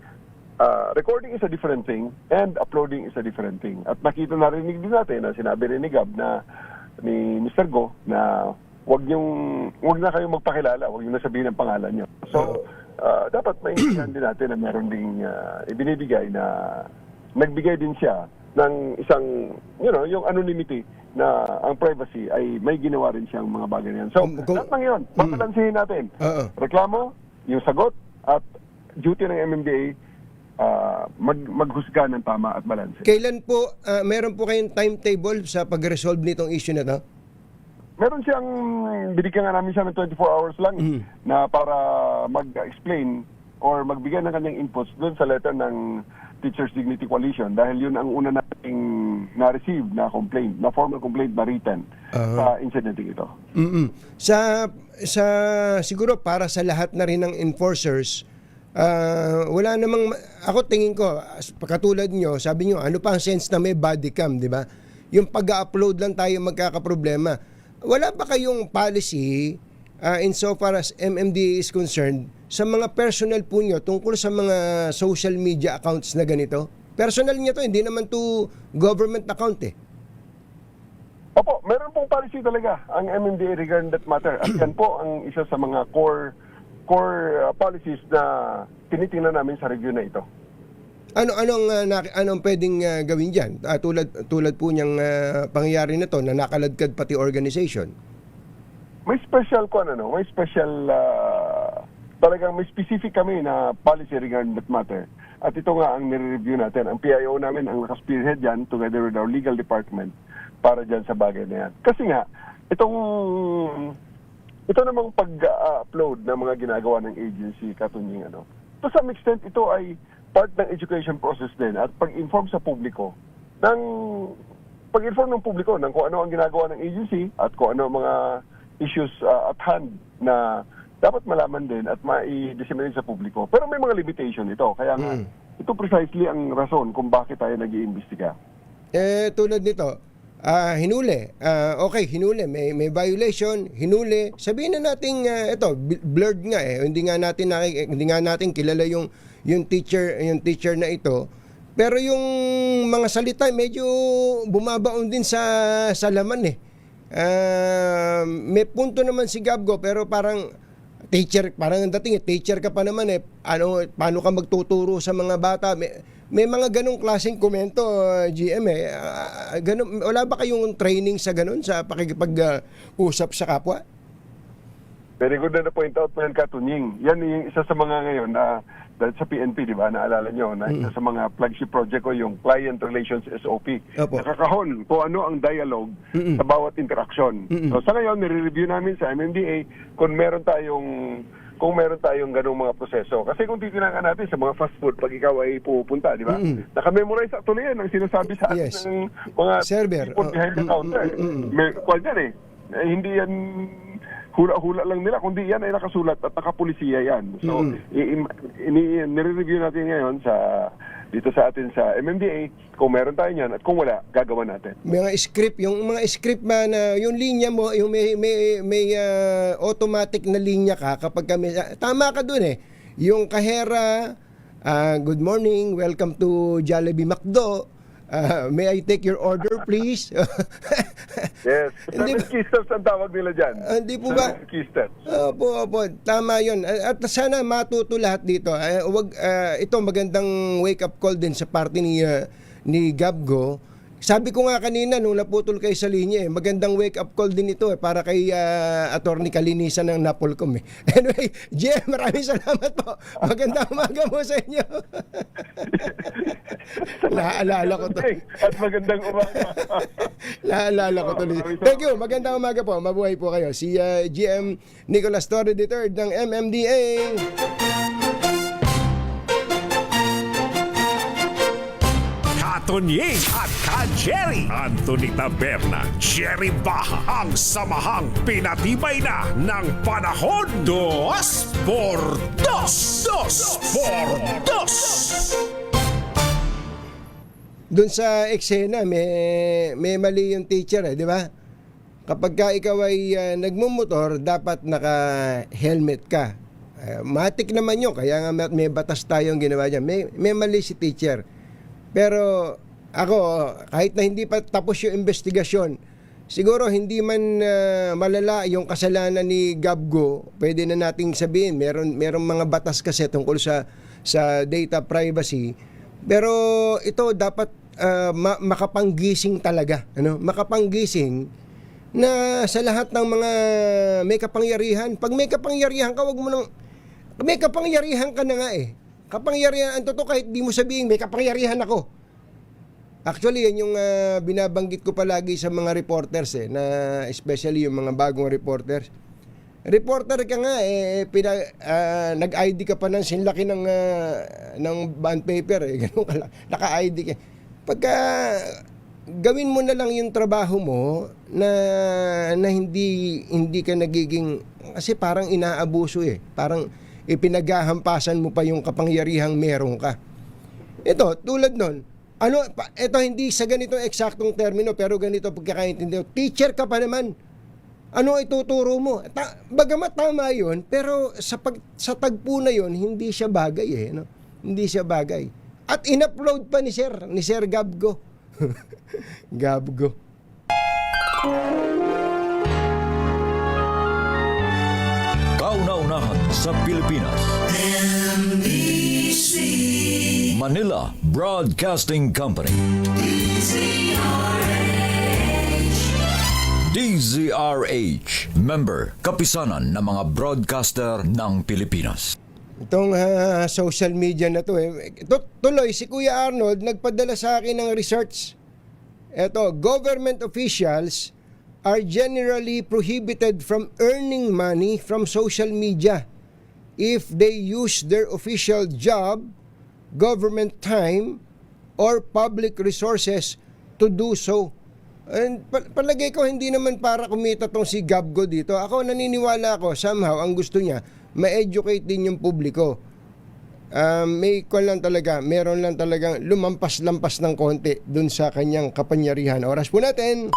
recording is a different thing and uploading is a different thing. At nakita narinig din natin na sinabi rin ni Gab ni Mr. Go na wag na kayong magpakilala, wag yung nasabihin ang pangalan nyo. So, dapat maintindihan din natin na meron ding ibinibigay na nagbigay din siya ng isang, yung anonymity na ang privacy ay may ginawa rin siyang mga bagay na yan. So, lahat ng yun, babalansihin natin. Reklamo, yung sagot, at duty ng MMDA, maghusga ng tama at balanse.
Kailan po, meron po kayong timetable sa pag-resolve nitong issue na to?
Meron siyang, binigyan nga namin siya ng 24 hours lang na para mag-explain or magbigay ng kanyang inputs doon sa letter ng Teachers Dignity Coalition dahil yun ang una nating na-receive na complaint, na formal complaint na written sa incident ito.
Sa siguro para sa lahat na rin ng enforcers, wala namang, ako tingin ko, katulad nyo, sabi nyo, ano pa ang sense na may body cam, di ba? yung pag-upload lang tayo magkakaproblema. Wala ba kayong policy insofar as MMDA is concerned sa mga personal po nyo tungkol sa mga social media accounts na ganito? Personal niya to, hindi naman to government account eh.
Opo, meron pong policy talaga ang MMDA regarding that matter. At yan po ang isa sa mga core policies na tinitingnan namin sa review na ito.
Anong pwedeng gawin diyan? Tulad po niyang pangyayari na to na nakaladkad pati organization.
May special talagang may specific kami na policy regarding that matter. At ito nga ang nire-review natin. Ang PIO namin ang naka-spearhead yan together with our legal department para dyan sa bagay na yan. Kasi nga, ito namang pag-upload ng mga ginagawa ng agency, katunying to some extent, ito ay part ng education process din at pag-inform sa publiko pag-inform ng publiko ng kung ano ang ginagawa ng agency at kung ano ang mga issues at hand na dapat malaman din at ma-disseminate sa publiko. Pero may mga limitation ito. Kaya nga, ito precisely ang rason kung bakit tayo nag-iimbestiga.
Tulad nito, hinuli. Okay, hinuli. May violation, hinuli. Sabihin na natin, ito, blurred nga eh. Hindi nga natin kilala yung teacher na ito. Pero yung mga salita medyo bumabaon din sa laman eh. May punto naman si Gabgo pero parang ang dating teacher ka pa naman eh. Paano ka magtuturo sa mga bata? May mga ganong klaseng komento, GM eh. Wala ba kayong training sa ganon sa pakikipag-usap sa kapwa?
Very good na point out mo yan, Katunying. Yan yung isa sa mga ngayon dahil sa PNP, di ba? Naalala nyo na isa sa mga flagship project ko yung Client Relations SOP. Nakakahon kung ano ang dialogue sa bawat interaction. So sa ngayon, nire-review namin sa MMDA kung meron tayong ganung mga proseso. Kasi kung titinangan natin sa mga fast food, pag ikaw ay pupunta, di ba? Naka-memorize actually yan ang sinasabi sa atin ng mga
server
people behind the counter. Kwan yan eh. Hindi yan hula-hula lang nila, kundi yan ay nakasulat at nakapulisiya yan. So, nire-review natin ngayon dito sa atin sa MMDA kung meron tayo niyan at kung wala, gagawa natin.
Yung mga script ba na yung linya mo, yung may automatic na linya ka kapag kami, tama ka dun eh. Yung kahera, good morning, welcome to Jollibee McDo. May I take your order, please?
Yes. 7 key steps ang tawag nila dyan.
Hindi po ba?
7 key steps.
Opo. Tama yun. At sana matuto lahat dito. Ito magandang wake-up call din sa parte ni Gabgo. Sabi ko nga kanina nung naputol kayo sa linya magandang wake-up call din ito para kay Attorney Kalinisan ng Napolcom eh. Anyway, Jem, maraming salamat po. Magandang umaga mo sa inyo. Naalala ko to.
At magandang umaga.
Naalala ko to. Thank you. Magandang umaga po. Mabuhay po kayo. Si GM Nicolas Torre III ng MMDA.
Tonying at Ka-Jerry. Anthony Taberna, Jerry Baha, ang samahang pinatibay na ng panahon. 2 por 2. 2 por 2.
Doon sa eksena, may mali yung teacher di ba? Kapag ka ikaw ay nagmumotor, dapat naka-helmet ka. Matik naman yun, kaya nga may batas tayong ginawa dyan. May mali si teacher. Pero ako, kahit na hindi pa tapos yung investigasyon, siguro hindi man malala yung kasalanan ni Gabgo, pwede na nating sabihin, merong mga batas kasi tungkol sa data privacy. Pero ito dapat makapanggising talaga, makapanggising na sa lahat ng mga may kapangyarihan. Pag may kapangyarihan ka, may kapangyarihan ka na nga eh. Kapangyarihan, ang totoo kahit di mo sabihin, may kapangyarihan ako. Actually, yan yung binabanggit ko palagi sa mga reporters na especially yung mga bagong reporters. Reporter ka nga, nag-ID ka pa ng sinlaki ng bond paper, ganun ka lang, naka-ID ka. Pagka gawin mo na lang yung trabaho mo na hindi ka nagiging, kasi parang inaabuso parang ipinaghahampasan mo pa yung kapangyarihang meron ka. Ito, tulad nun, Ito hindi sa ganitong eksaktong termino, pero ganito pagkakaintindi. Teacher ka pa naman. Ano ituturo mo? Bagamat tama yun, pero sa tagpo na yun, hindi siya bagay eh. No? Hindi siya bagay. At in-upload pa ni Sir Gabgo. Gabgo.
Kauna-unahan sa Pilipinas.
NBC
Manila Broadcasting Company. DZRH, member, kapisanan ng mga broadcaster ng Pilipinas.
Itong social media na to tuloy si Kuya Arnold nagpadala sa akin ng research. Ito, government officials are generally prohibited from earning money from social media if they use their official job, government time, or public resources to do so. And palagay ko hindi naman para kumita tong si Gabgo dito. Ako naniniwala ako somehow ang gusto niya ma-educate din yung publiko. Meron lang talagang lumampas-lampas ng konti dun sa kanyang kapangyarihan. Oras po natin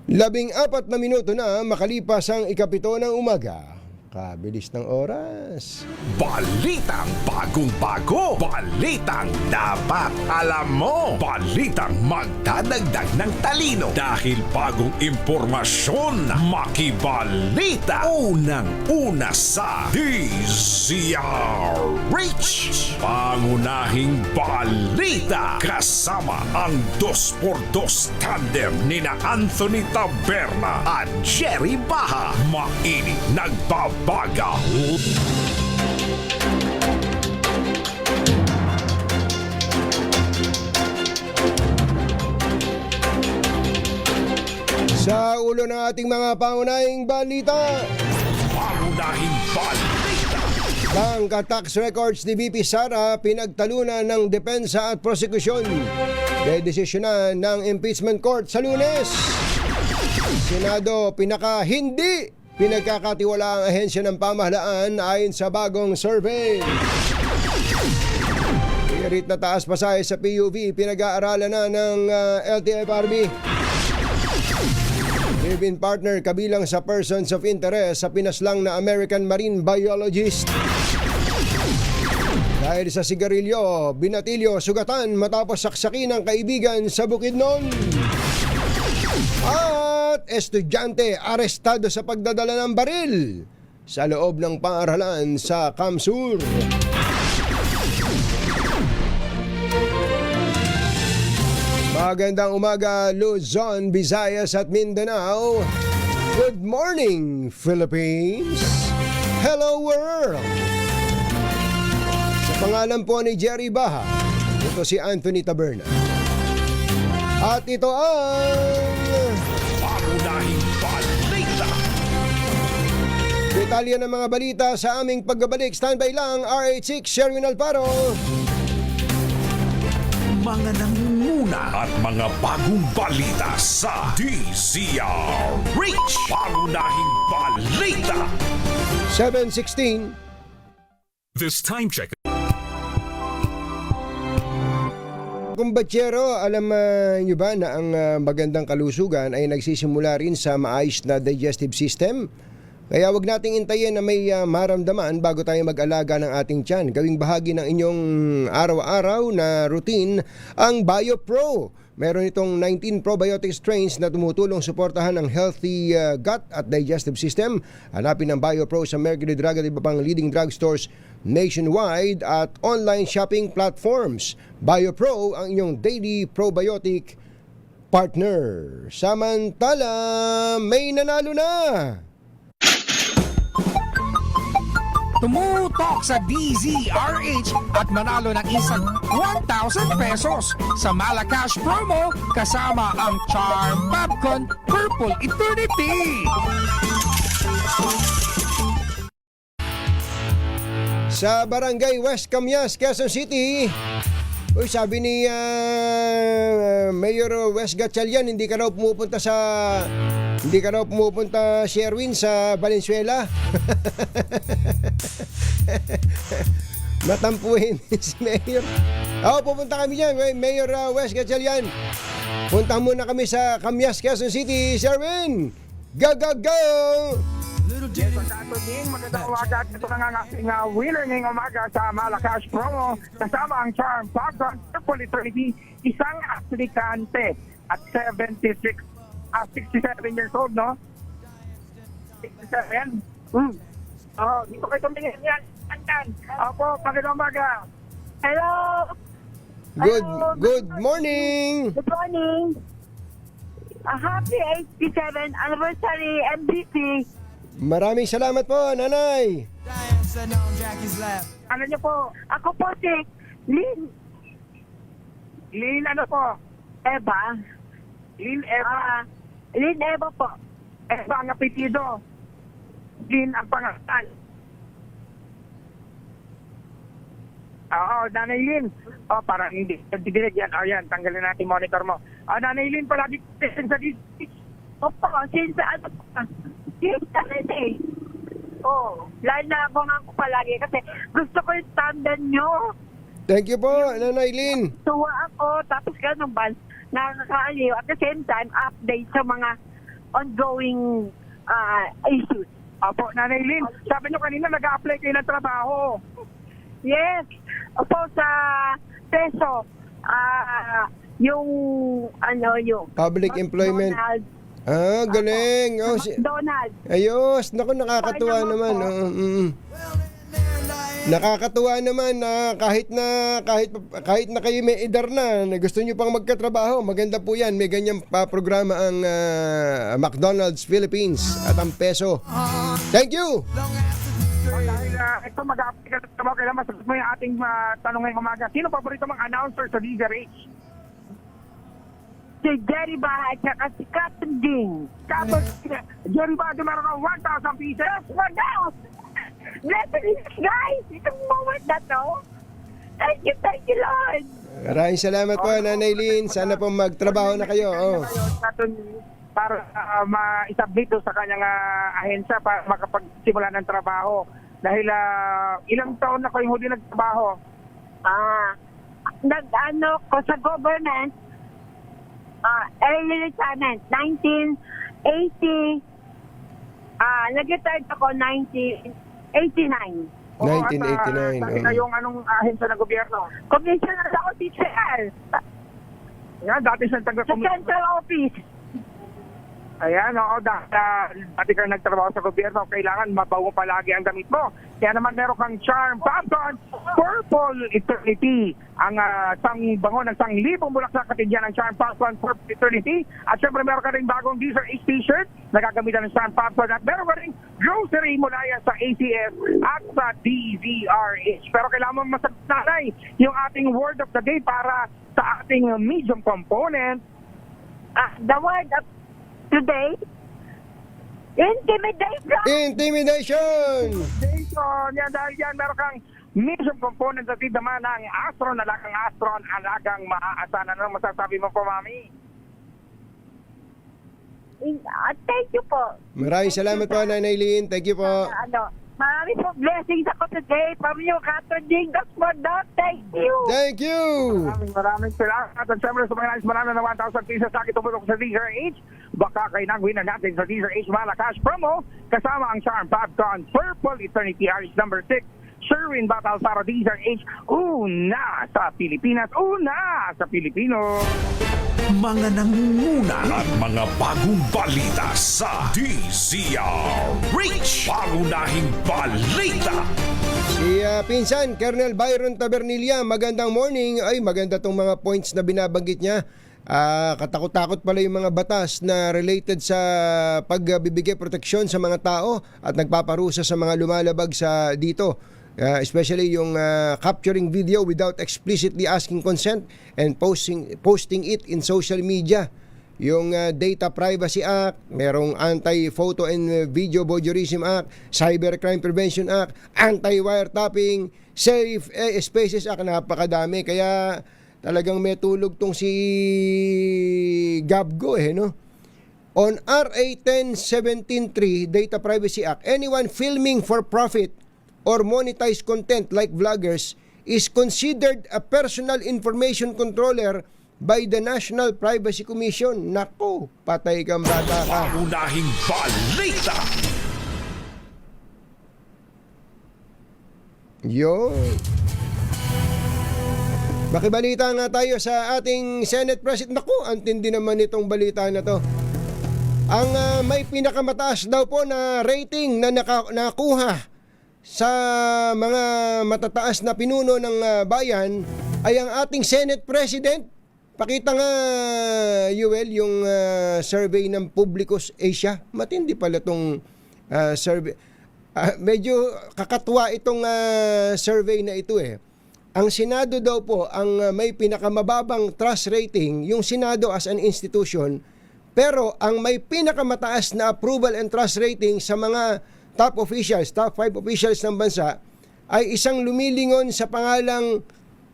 14 na minuto na makalipas ang 7 ng umaga. Kabilis ng oras.
Balitang bagong-bago. Balitang dapat alam mo. Balitang magdadagdag ng talino. Dahil bagong impormasyon. Makibalita. Unang-una sa DZRH. Pangunahing balita. Kasama ang 2x2 tandem nina Anthony Taberna at Jerry Baha. Mainit nagbabaga.
Sa ulo ng ating mga pangunahing balita.
Pangunahing balita.
Bangka tax records ni VP Sara pinagtalunan ng depensa at prosekusyon. Dedesisyonan ng impeachment court sa Lunes. Senado hindi pinagkakatiwala ang ahensya ng pamahalaan ayon sa bagong survey. Irit na taas pasahe sa PUV, pinag-aaralan na ng LTFRB. Live-in partner kabilang sa persons of interest sa pinaslang na American marine biologist. Dahil sa sigarilyo, binatilyo, sugatan matapos saksakin ng kaibigan sa Bukidnon. At estudyante arestado sa pagdadala ng baril sa loob ng paaralan sa Kamsur. Magandang umaga, Luzon, Visayas at Mindanao. Good morning, Philippines. Hello, world. Sa pangalan po ni Jerry Baha, ito si Anthony Taberna. At ito ang
Pangunahing balita.
detalye ng mga balita sa aming pagbabalik. Standby lang, RH6, Sherwin Alparo.
Mga nangunguna at mga bagong balita sa DZRH. Pangunahing balita.
7:16.
This time check.
Kumbatsero, alam nyo ba na ang magandang kalusugan ay nagsisimula rin sa maayos na digestive system? Kaya wag nating intayin na may maramdaman bago tayo mag-alaga ng ating tiyan. Gawing bahagi ng inyong araw-araw na routine ang BioPro. Meron itong 19 probiotic strains na tumutulong suportahan ang healthy gut at digestive system. Hanapin ang BioPro sa Mercury Drug at iba pang leading drugstores nationwide at online shopping platforms. BioPro ang inyong daily probiotic partner. Samantala, may nanalo na!
Tumutok sa DZRH at manalo ng isang 1,000 pesos sa Malacash promo kasama ang Charm Popcorn Purple Eternity.
Sa Barangay West Camias, Quezon City, sabi ni Mayor Wes Gatchalian, hindi ka raw pumupunta Sherwin sa Valenzuela. Natampuhin si Mayor. Pupunta kami dyan. Mayor Wes Gatchalian. Punta muna kami sa Camyas, Quezon City. Sherwin! Go, go, go!
Yes, magandang umaga. Ito na nga ang ating winner ngayong umaga sa Malakash promo. Kasama ang Charm Popcorn Purple Eternity. Isang aplikante at 67 years old, no? 67? Dito kayo tumingin yan. Opo, magandang umaga.
Hello!
Good morning!
Good morning! A happy 87th anniversary MVP.
Maraming salamat po, nanay!
Ano niyo po?
Ako po si Lynn.
Lynn ano po?
Eva.
Lynn Eva.
Lynn Eva po.
Eva ang apelido. Lynn ang pangalan. Oo, Nanay Lynn. Parang hindi. Didilig yan. Yan, tanggalin natin monitor mo. Nanay Lynn, palagi present sa district.
Opo, since Saturday. Lalo na abangan ko palagi kasi gusto ko yung tandem nyo.
Thank you po, Nanay Lynn.
Tuwa ako, tapos ganun ba, nakakaaliw. At the same time, update sa mga ongoing issues.
Opo, Nanay Lynn, sabi nyo kanina nag-a-apply kayo ng trabaho.
Yes. Opo, sa peso, yung
Public employment. Galing.
Donald.
Ayos. Naku, nakakatuwa naman. Nakakatuwa naman na kahit na kayo may edar na gusto niyo pang magkatrabaho, maganda po 'yan. May ganyan pa programa ang McDonald's Philippines at ang peso. Thank you.
Dahil ito mag-a-apply ka ng trabaho, kailangan masagot mo yung ating tanong ngayong umaga. Sino paborito mong announcer sa DZRH?
Si Jerry Baha at saka si Captain Ding.
Jerry Baha, meron kang 1,000 pieces.
What else? Blessings, guys! Itong moment na to. Thank you, Lord.
Maraming salamat po, Nanay Lynn. Sana po magtrabaho na kayo.
Para ma-submit sa kanyang ahensya para makapagsimula ng trabaho. Dahil ilang taon na kayo huli nagtrabaho?
Nag-ano ko sa government, early retirement, 1980. Nag-retired ako 1989.
1989.
Dati kayong anong ahensya ng gobyerno?
Commissioner ako, teacher.
Dati sa
Central Office.
Ayan, dati kang nagtrabaho sa gobyerno, kailangan mabago palagi ang gamit mo. Kaya naman meron kang Charm Popcorn Purple Eternity. Ang bango ng 1,000 bulaklak katigyan ng Charm Popcorn Purple Eternity. At syempre meron ka rin bagong DZRH t-shirt na gagamitan ng Charm Popcorn. At meron ka rin grocery mula yan sa ACS at sa DZRH. Pero kailangan mo masagot, Nanay, yung ating word of the day para sa ating medium component.
The word of today, intimidation.
Intimidation.
Yan, dahil yan, meron kang mission component sa tidama ng Astron, alagang Astron, alagang maaasahan. Ano masasabi mo po, Mami?
Thank you po.
Maraming salamat po, Nanay Lynn. Thank you po.
Marami po blessings ako today from you, Captain Ding. That's for that. Thank you.
Thank you.
Maraming salamat. At siyempre sa mga nais manalo ng 1,000 pieces sa akin tumulong sa DZRH. Baka kayo nang winner natin sa DZRH Malakash promo kasama ang Charm Popcorn Purple Eternity RH number 6. Sherwin Battle para DZRH. Una sa Pilipinas. Una sa Pilipino.
Mga nangunguna at mga bagong balita sa DZRH. Pangunahing balita.
Si Pinsan, Colonel Byron Tabernilla, magandang morning. Ay, maganda tong mga points na binabanggit niya. Katakot-takot pala yung mga batas na related sa pagbibigay proteksyon sa mga tao at nagpaparusa sa mga lumalabag sa dito. Especially yung capturing video without explicitly asking consent and posting it in social media. Yung Data Privacy Act, merong Anti-Photo and Video Voyeurism Act, Cybercrime Prevention Act, Anti-Wiretapping, Safe Spaces Act, napakadami. Kaya talagang may tulog tong si Gabgo no? On RA 10173 Data Privacy Act, anyone filming for profit or monetized content like vloggers is considered a personal information controller by the National Privacy Commission. Nako, patay kang bata ka.
Unahing balita.
Yun. Makibalita nga tayo sa ating Senate President. Naku, ang tindi naman itong balita na to. Ang may pinakamataas daw po na rating na nakuha sa mga matataas na pinuno ng bayan ay ang ating Senate President. Pakita nga, Yuel, yung survey ng Publicus Asia. Matindi pala itong survey. Medyo kakatwa itong survey na ito eh. Ang Senado daw po ang may pinakamababang trust rating, yung Senado as an institution, pero ang may pinakamataas na approval and trust rating sa mga top officials, top 5 officials ng bansa, ay isang lumilingon sa pangalang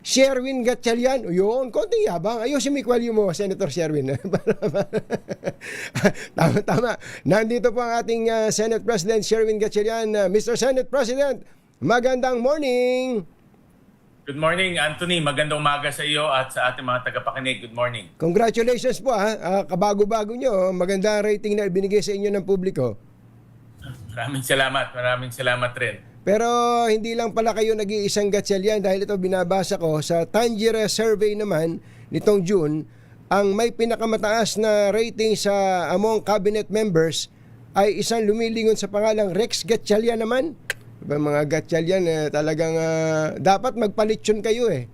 Sherwin Gatchalian. O yun, konting yabang. Ayusin mo ikwalyo mo, Senator Sherwin. Tama. Nandito po ang ating Senate President Sherwin Gatchalian. Mr. Senate President, magandang morning!
Good morning, Anthony. Magandang umaga sa iyo at sa ating mga tagapakinig. Good morning.
Congratulations po kabago-bago nyo. Maganda rating na ibinigay sa inyo ng publiko.
Maraming salamat rin.
Pero hindi lang pala kayo nag-iisang Gatchalian dahil ito binabasa ko sa Tangier survey naman nitong June, ang may pinakamataas na rating sa among cabinet members ay isang lumilingon sa pangalang Rex Gatchalian naman. Mga Gatchalian talagang dapat magpalitsyon kayo eh.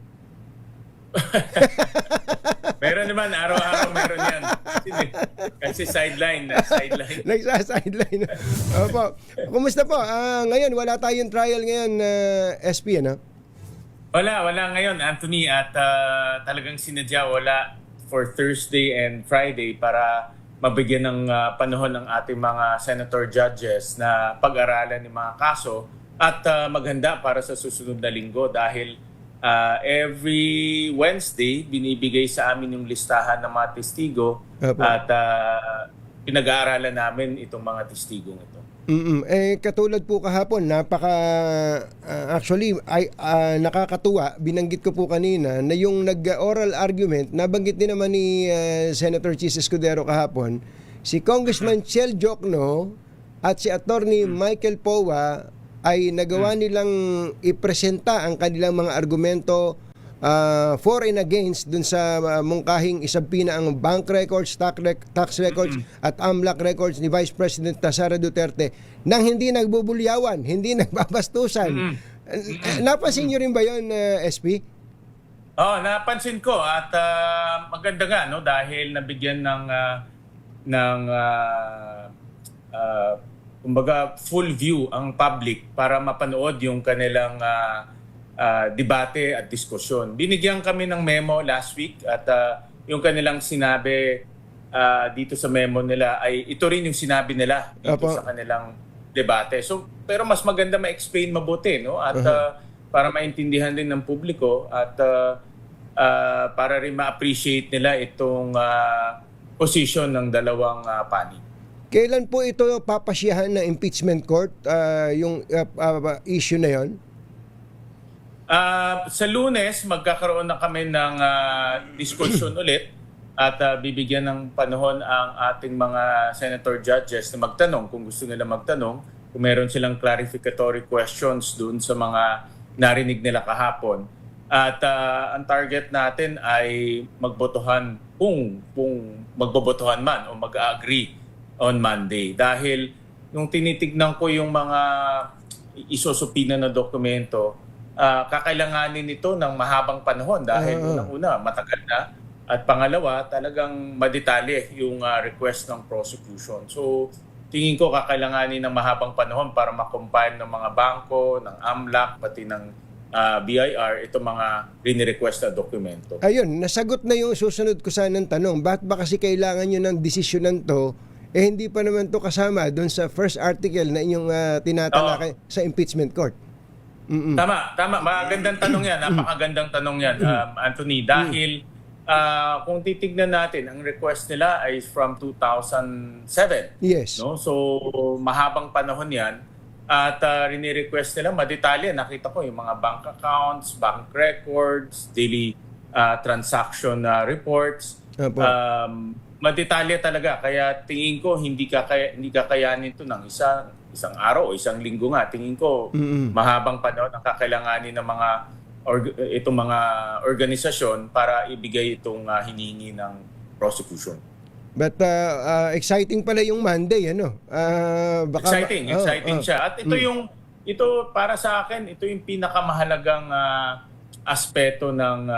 Meron naman, araw-araw meron yan. Kasi sideline.
Nagsa-sideline. Opo. Kumusta po? Ngayon, wala tayong trial ngayon, SP, ano?
Wala ngayon, Anthony. At talagang sinadya wala for Thursday and Friday para mabigyan ng panahon ng ating mga senator judges na pag-aralan ng mga kaso at maghanda para sa susunod na linggo dahil every Wednesday, binibigay sa amin yung listahan ng mga testigo at pinag-aaralan namin itong mga testigong ito.
Katulad po kahapon, nakakatuwa, binanggit ko po kanina na yung nag-oral argument, nabanggit din naman ni Senator Chis Escudero kahapon, si Congressman Chel Jokno at si Attorney Michael Powa ay nagawa nilang ipresenta ang kanilang mga argumento for and against dun sa mungkahing isabpina ang bank records, tax records at AMLAC records ni Vice President Sara Duterte nang hindi nagbubulyawan, hindi nagbabastusan. Napansin nyo rin ba yun, SP?
Napansin ko at maganda nga no dahil nabigyan ng kumbaga full view ang public para mapanood yung kanilang debate at diskusyon. Binigyan kami ng memo last week at yung kanilang sinabi dito sa memo nila ay ito rin yung sinabi nila dito sa kanilang debate. So pero mas maganda ma-explain mabuti no at para maintindihan din ng publiko at para rin ma-appreciate nila itong position ng dalawang panig.
Kailan po ito papasyahan ng impeachment court, yung issue na yon?
Sa Lunes, magkakaroon na kami ng diskusyon ulit at bibigyan ng panahon ang ating mga senator judges na magtanong kung gusto nila magtanong, kung meron silang clarificatory questions dun sa mga narinig nila kahapon. At ang target natin ay magbotohan kung magbobotohan man o mag-agree on Monday. Dahil nung tinitignan ko yung mga isusupina na dokumento, kakailanganin ito ng mahabang panahon dahil unang-una matagal na at pangalawa talagang madetalye yung request ng prosecution. So tingin ko kakailanganin ng mahabang panahon para makompile ng mga bangko, ng AMLAC, pati ng BIR, itong mga rini-request na dokumento.
Ayun, nasagot na yung susunod ko sanang tanong. Bakit ba kasi kailangan nyo ng desisyonan to hindi pa naman to kasama doon sa first article na inyong tinatalakay sa impeachment court?
Tama. Magandang tanong yan. Napakagandang tanong yan, Anthony. Dahil kung titignan natin, ang request nila ay from 2007.
Yes.
No? So, mahabang panahon yan. At rini-request nila madetalye. Nakita ko yung mga bank accounts, bank records, daily transaction reports. Madetalye talaga. Kaya tingin ko hindi kakayanin ito ng isang araw o isang linggo nga. Tingin ko mahabang panahon ang kakailanganin ng itong mga organisasyon para ibigay itong hinihingi ng prosecution.
But exciting pala yung Monday, ano?
Exciting siya. At ito para sa akin, ito yung pinakamahalagang aspeto ng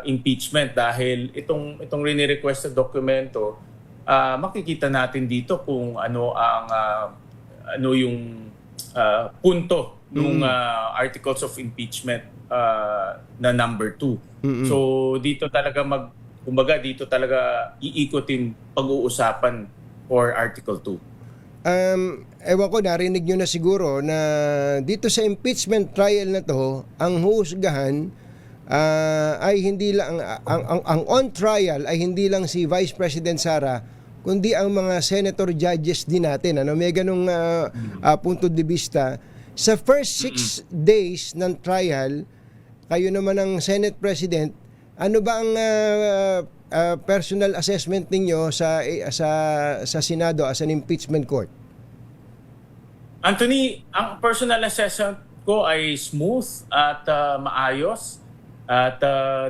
impeachment dahil itong rini-request na dokumento, makikita natin dito kung ano yung punto ng articles of impeachment na number 2. So dito talaga dito talaga iikotin pag-uusapan for Article 2.
Ewan ko, narinig nyo na siguro na dito sa impeachment trial na to, ang husgahan ay hindi lang, ang on trial ay hindi lang si Vice President Sara, kundi ang mga senator judges din natin. May ganung punto de vista. Sa first 6 days ng trial, kayo naman ang Senate President, ano ba ang personal assessment ninyo sa Senado as an impeachment court?
Anthony, ang personal assessment ko ay smooth at maayos. At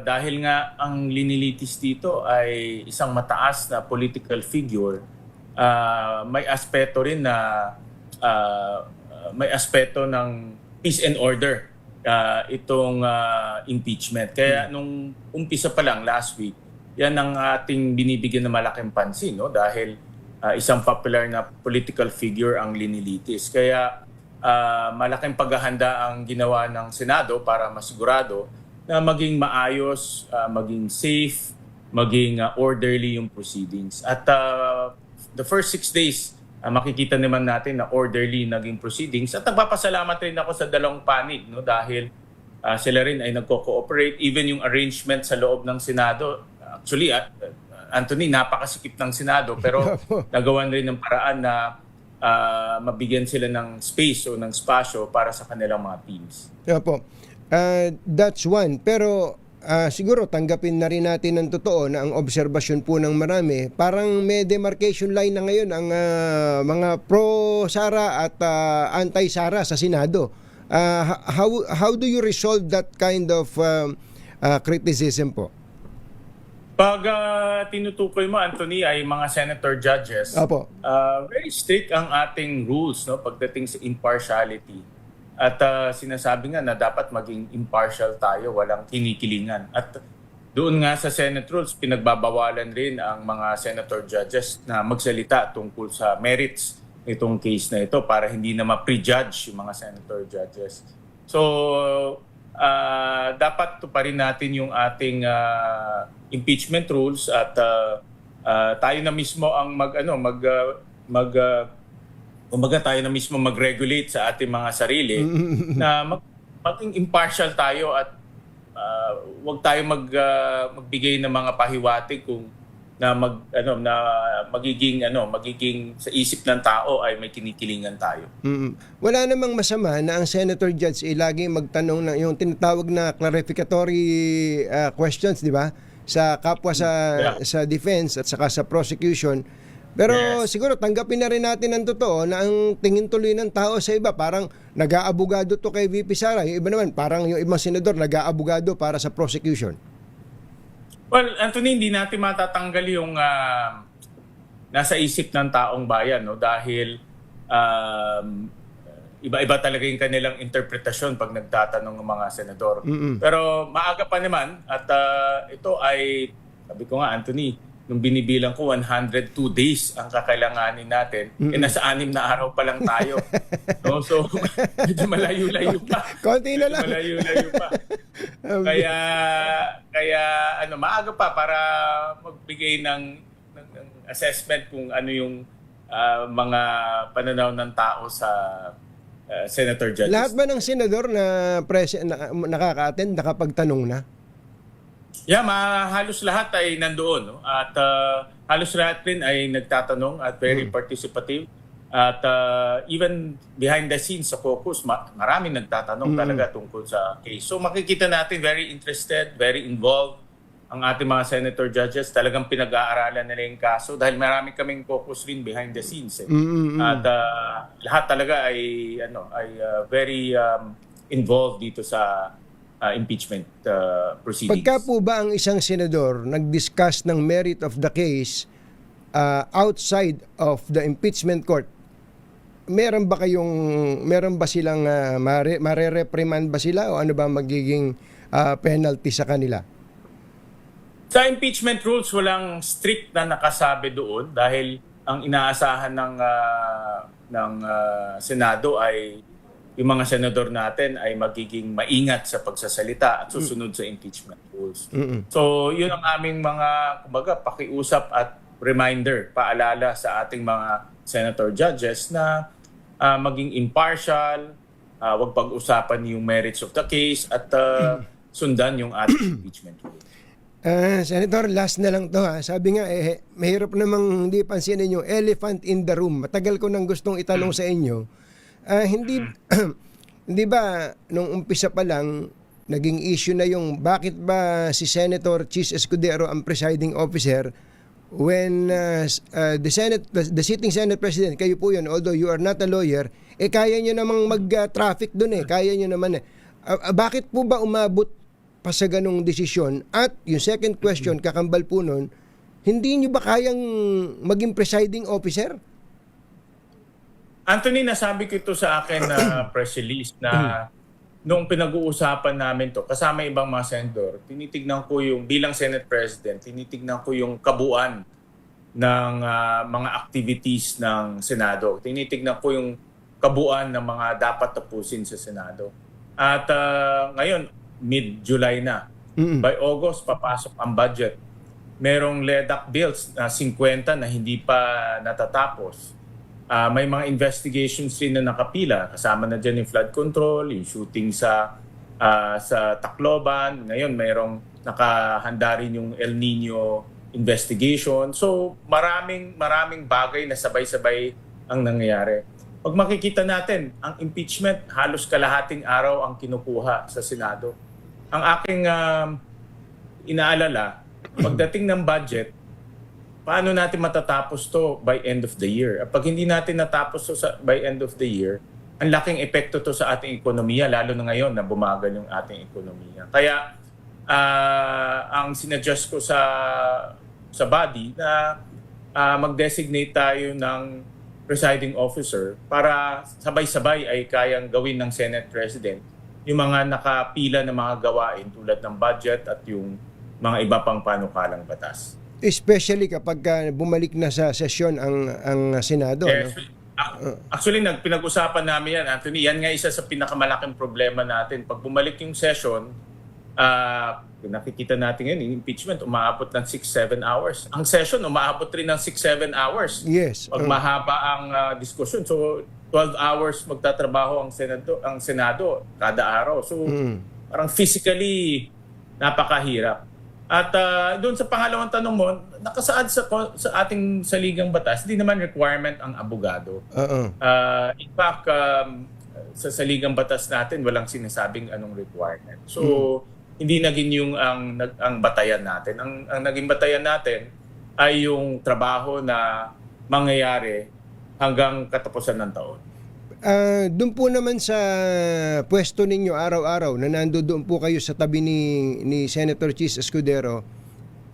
dahil nga ang linilitis dito ay isang mataas na political figure, may aspeto rin na may aspeto ng peace and order itong impeachment. Kaya nung umpisa pa lang last week, yan ang ating binibigyan ng malaking pansin, no? Dahil isang popular na political figure ang linilitis. Kaya malaking paghahanda ang ginawa ng Senado para masigurado na maging maayos, maging safe, maging orderly yung proceedings. At the first 6 days, makikita naman natin na orderly naging proceedings. At nagpapasalamat rin ako sa dalawang panig, no? Dahil sila rin ay nagko-cooperate. Even yung arrangement sa loob ng Senado, actually, Anthony, napakasikip ng Senado, pero nagawan rin ng paraan na mabigyan sila ng space o ng spasyo para sa kanilang mga teams.
Yeah po. That's one. Pero siguro tanggapin na rin natin ng totoo na ang obserbasyon po ng marami, parang may demarcation line na ngayon ang mga pro-Sara at anti-Sara sa Senado. How do you resolve that kind of criticism po?
Pag tinutukoy mo, Anthony, ay mga senator judges, very strict ang ating rules, no, pagdating sa impartiality. At sinasabi nga na dapat maging impartial tayo, walang kinikilingan. At doon nga sa Senate rules, pinagbabawalan rin ang mga senator judges na magsalita tungkol sa merits nitong case na ito para hindi na ma-prejudge yung mga senator judges. So, dapat tuparin natin yung ating impeachment rules at tayo na mismo ang kumbaga tayo na mismo mag-regulate sa ating mga sarili na maging impartial tayo at wag tayo magbigay ng mga pahiwatig kung na magiging sa isip ng tao ay may kinikilingan tayo.
Wala namang masama na ang senator judge ay laging magtanong ng yung tinatawag na clarificatory questions, di ba? Sa kapwa sa defense at saka sa prosecution. Pero siguro tanggapin na rin natin ang totoo na ang tingin tuloy ng tao sa iba parang nag-aabogado to kay VP Sara. Yung iba naman parang yung ibang senador nag-aabogado para sa prosecution.
Well, Anthony, hindi natin matatanggal yung nasa isip ng taong bayan, no? Dahil iba-iba talaga yung kanilang interpretasyon pag nagtatanong ng mga senador. Pero maaga pa naman at ito ay, sabi ko nga, Anthony, nung binibilang ko 102 days ang kakailanganin natin, nasa 6 na araw pa lang tayo. No? So, medyo malayo-layo pa.
Konti na lang.
Malayo-layo pa. Kaya maaga pa para magbigay ng assessment kung ano yung mga pananaw ng tao sa senator judges.
Lahat ba ng senador na nakaka-attend, nakapagtanong na?
Yeah, halos lahat ay nandoon. No? At halos lahat rin ay nagtatanong at very participative. At even behind the scenes sa caucus, maraming nagtatanong talaga tungkol sa case. So makikita natin very interested, very involved ang ating mga senator judges. Talagang pinag-aaralan nila yung kaso dahil marami kaming caucus rin behind the scenes. At lahat talaga ay very involved dito sa impeachment proceedings.
Pagka po ba ang isang senador nag-discuss ng merit of the case outside of the impeachment court, meron ba silang mare-reprimand ba sila o ano ba magiging penalty sa kanila?
Sa impeachment rules, walang strict na nakasabi doon dahil ang inaasahan ng Senado ay yung mga senador natin ay magiging maingat sa pagsasalita at susunod sa impeachment rules. So, yun ang aming mga, kumbaga, pakiusap at reminder, paalala sa ating mga senator judges na maging impartial, wag pag-usapan yung merits of the case at sundan yung ating impeachment rules.
Senator, last na lang to ha. Sabi nga, mahirap namang hindi pansinin yung elephant in the room. Matagal ko nang gustong itanong sa inyo. Hindi ba, nung umpisa pa lang, naging issue na yung bakit ba si Senator Chis Escudero ang presiding officer when the sitting Senate President, kayo po yun, although you are not a lawyer, kaya nyo namang mag-traffic dun kaya nyo naman bakit po ba umabot pa sa ganong desisyon? At yung second question, kakambal po nun, hindi nyo ba kayang maging presiding officer?
Anthony, nasabi ko ito sa akin na press release na nung pinag-uusapan namin to kasama ibang mga senador, tinitignan ko yung bilang Senate President, tinitignan ko yung kabuuan ng mga activities ng Senado. Tinitignan ko yung kabuuan ng mga dapat tapusin sa Senado. At ngayon, mid-July na. By August, papasok ang budget. Merong LEDAC bills na 50 na hindi pa natatapos. May mga investigations rin na nakapila. Kasama na dyan yung flood control, yung shooting sa Tacloban. Ngayon, mayroong nakahanda rin yung El Nino investigation. So, maraming bagay na sabay-sabay ang nangyayari. Pag makikita natin, ang impeachment, halos kalahating araw ang kinukuha sa Senado. Ang aking inaalala, pagdating ng budget, paano natin matatapos to by end of the year? Pag hindi natin natapos to by end of the year, ang laking epekto to sa ating ekonomiya, lalo na ngayon na bumagal yung ating ekonomiya. Kaya ang sinuggest ko sa body na mag-designate tayo ng presiding officer para sabay-sabay ay kayang gawin ng Senate President yung mga nakapila na mga gawain tulad ng budget at yung mga iba pang panukalang batas.
Especially kapag bumalik na sa sesyon ang Senado.
Yes.
No?
Actually, pinag-usapan namin yan, Anthony. Yan nga isa sa pinakamalaking problema natin. Pag bumalik yung session, nakikita natin yan, impeachment, umaabot ng 6-7 hours. Ang session, umaabot rin ng 6-7 hours.
Yes.
Pag mahaba ang diskusyon. So, 12 hours magtatrabaho ang Senado kada araw. So, parang physically, napakahirap. At doon sa pangalawang tanong mo, nakasaad sa ating saligang batas, hindi naman requirement ang abogado. In fact, sa saligang batas natin, walang sinasabing anong requirement. So, hindi naging yung ang batayan natin. Ang naging batayan natin ay yung trabaho na mangyayari hanggang katapusan ng taon.
Doon po naman sa pwesto ninyo araw-araw na nandoon po kayo sa tabi ni Senator Chis Escudero,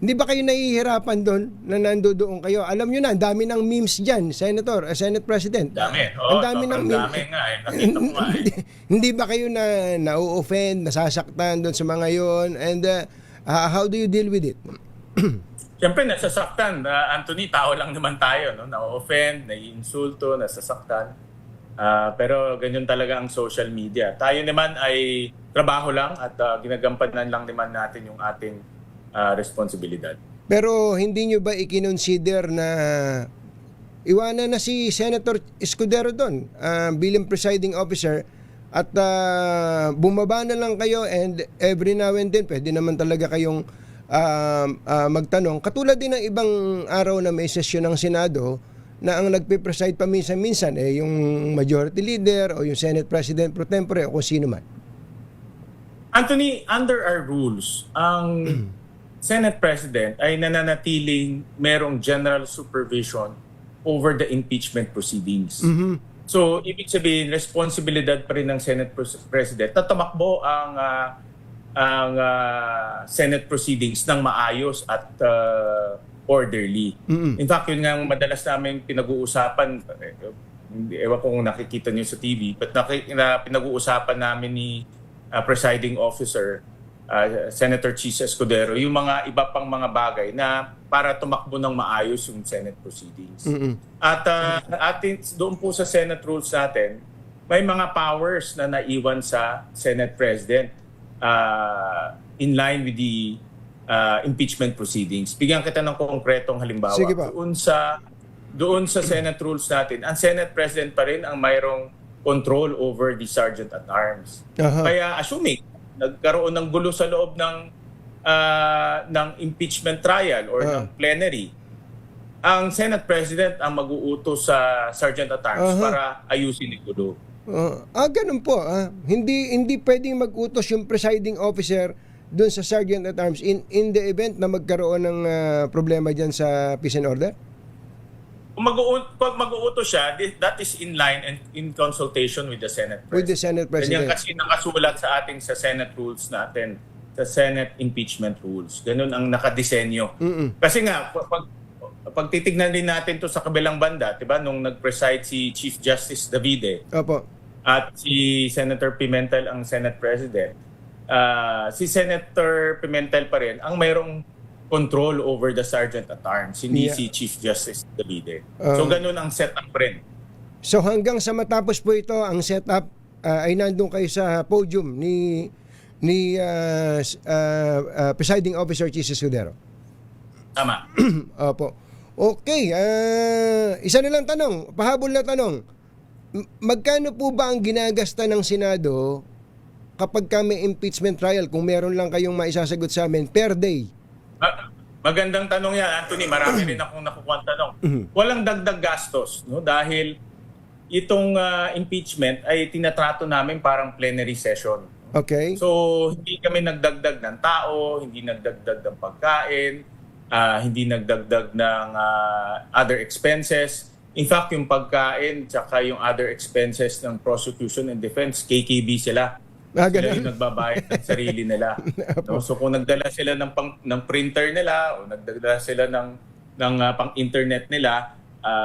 hindi ba kayo nahihirapan doon na nandoon kayo? Alam nyo na, ang dami ng memes dyan, Senator, Senate President.
Dami.
Ang dami ng memes.
Dami nga eh. Nakita ko nga eh.
Hindi ba kayo na-offend, nasasaktan doon sa mga yon? And how do you deal with it?
Siyempre, nasasaktan. Anthony, tao lang naman tayo. No? Na-offend, nai-insulto, nasasaktan. Pero ganyan talaga ang social media. Tayo naman ay trabaho lang at ginagampanan lang naman natin yung ating responsibilidad.
Pero hindi nyo ba i-consider na iwanan na si Senator Escudero doon bilang presiding officer at bumaba na lang kayo and every now and then pwede naman talaga kayong magtanong. Katulad din ng ibang araw na may sesyon ng Senado na ang nagpe-preside pa minsan-minsan yung majority leader o yung Senate President pro tempore o kung sino man?
Anthony, under our rules, ang Senate President ay nananatiling merong general supervision over the impeachment proceedings. So, ibig sabihin, responsibilidad pa rin ng Senate President na tumakbo ang Senate proceedings ng maayos at orderly. In fact, yun nga ang madalas namin pinag-uusapan, ewan ko kung nakikita niyo sa TV, but pinag-uusapan namin ni presiding officer, Senator Chis Escudero, yung mga iba pang mga bagay na para tumakbo ng maayos yung Senate proceedings. At doon po sa Senate rules natin, may mga powers na naiwan sa Senate President in line with the impeachment proceedings. Bigyan kita ng konkretong halimbawa.
Sige pa.
Doon sa Senate rules natin, ang Senate President pa rin ang mayroong control over the Sergeant at Arms. Kaya assuming nagkaroon ng gulo sa loob ng impeachment trial or ng plenary, ang Senate President ang mag-uutos sa Sergeant at Arms para ayusin yung gulo.
Ganun po. Hindi pwedeng mag-utos yung presiding officer doon sa Sergeant at Arms in the event na magkaroon ng problema dyan sa peace and order?
Kung mag-uutos siya, that is in line and in consultation with the Senate President.
With the Senate President.
Ganyan kasi nakasulat sa ating sa Senate rules natin, sa Senate impeachment rules. Ganun ang nakadesenyo. Kasi nga, pag titignan din natin to sa kabilang banda, diba, nung nag-preside si Chief Justice Davide at si Senator Pimentel ang Senate President, si Senator Pimentel pa rin ang mayroong control over the Sergeant at Arms, hindi si Chief Justice Davide. So ganun ang setup rin.
So hanggang sa matapos po ito, ang setup ay nandun kayo sa podium ni Presiding Officer Chis Escudero.
Tama.
Opo. Okay, isa na lang tanong, pahabol na tanong. Magkano po ba ang ginagasta ng Senado kapag may impeachment trial, kung meron lang kayong maisasagot sa amin per day?
Magandang tanong yan, Anthony. Marami rin akong nakukuha tanong. Walang dagdag gastos, no? Dahil itong impeachment ay tinatrato namin parang plenary session.
Okay.
So, hindi kami nagdagdag ng tao, hindi nagdagdag ng pagkain, hindi nagdagdag ng other expenses. In fact, yung pagkain tsaka yung other expenses ng prosecution and defense, KKB sila. Sila yung nagbabayad ng sarili nila. No? So kung nagdala sila ng printer nila o nagdala sila ng pang-internet nila,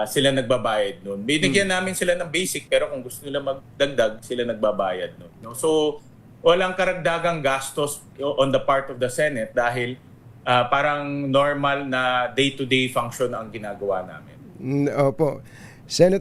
sila nagbabayad nun. Binigyan namin sila ng basic, pero kung gusto nila magdagdag, sila nagbabayad nun. No? So walang karagdagang gastos on the part of the Senate dahil parang normal na day-to-day function ang ginagawa namin.
Opo. Senate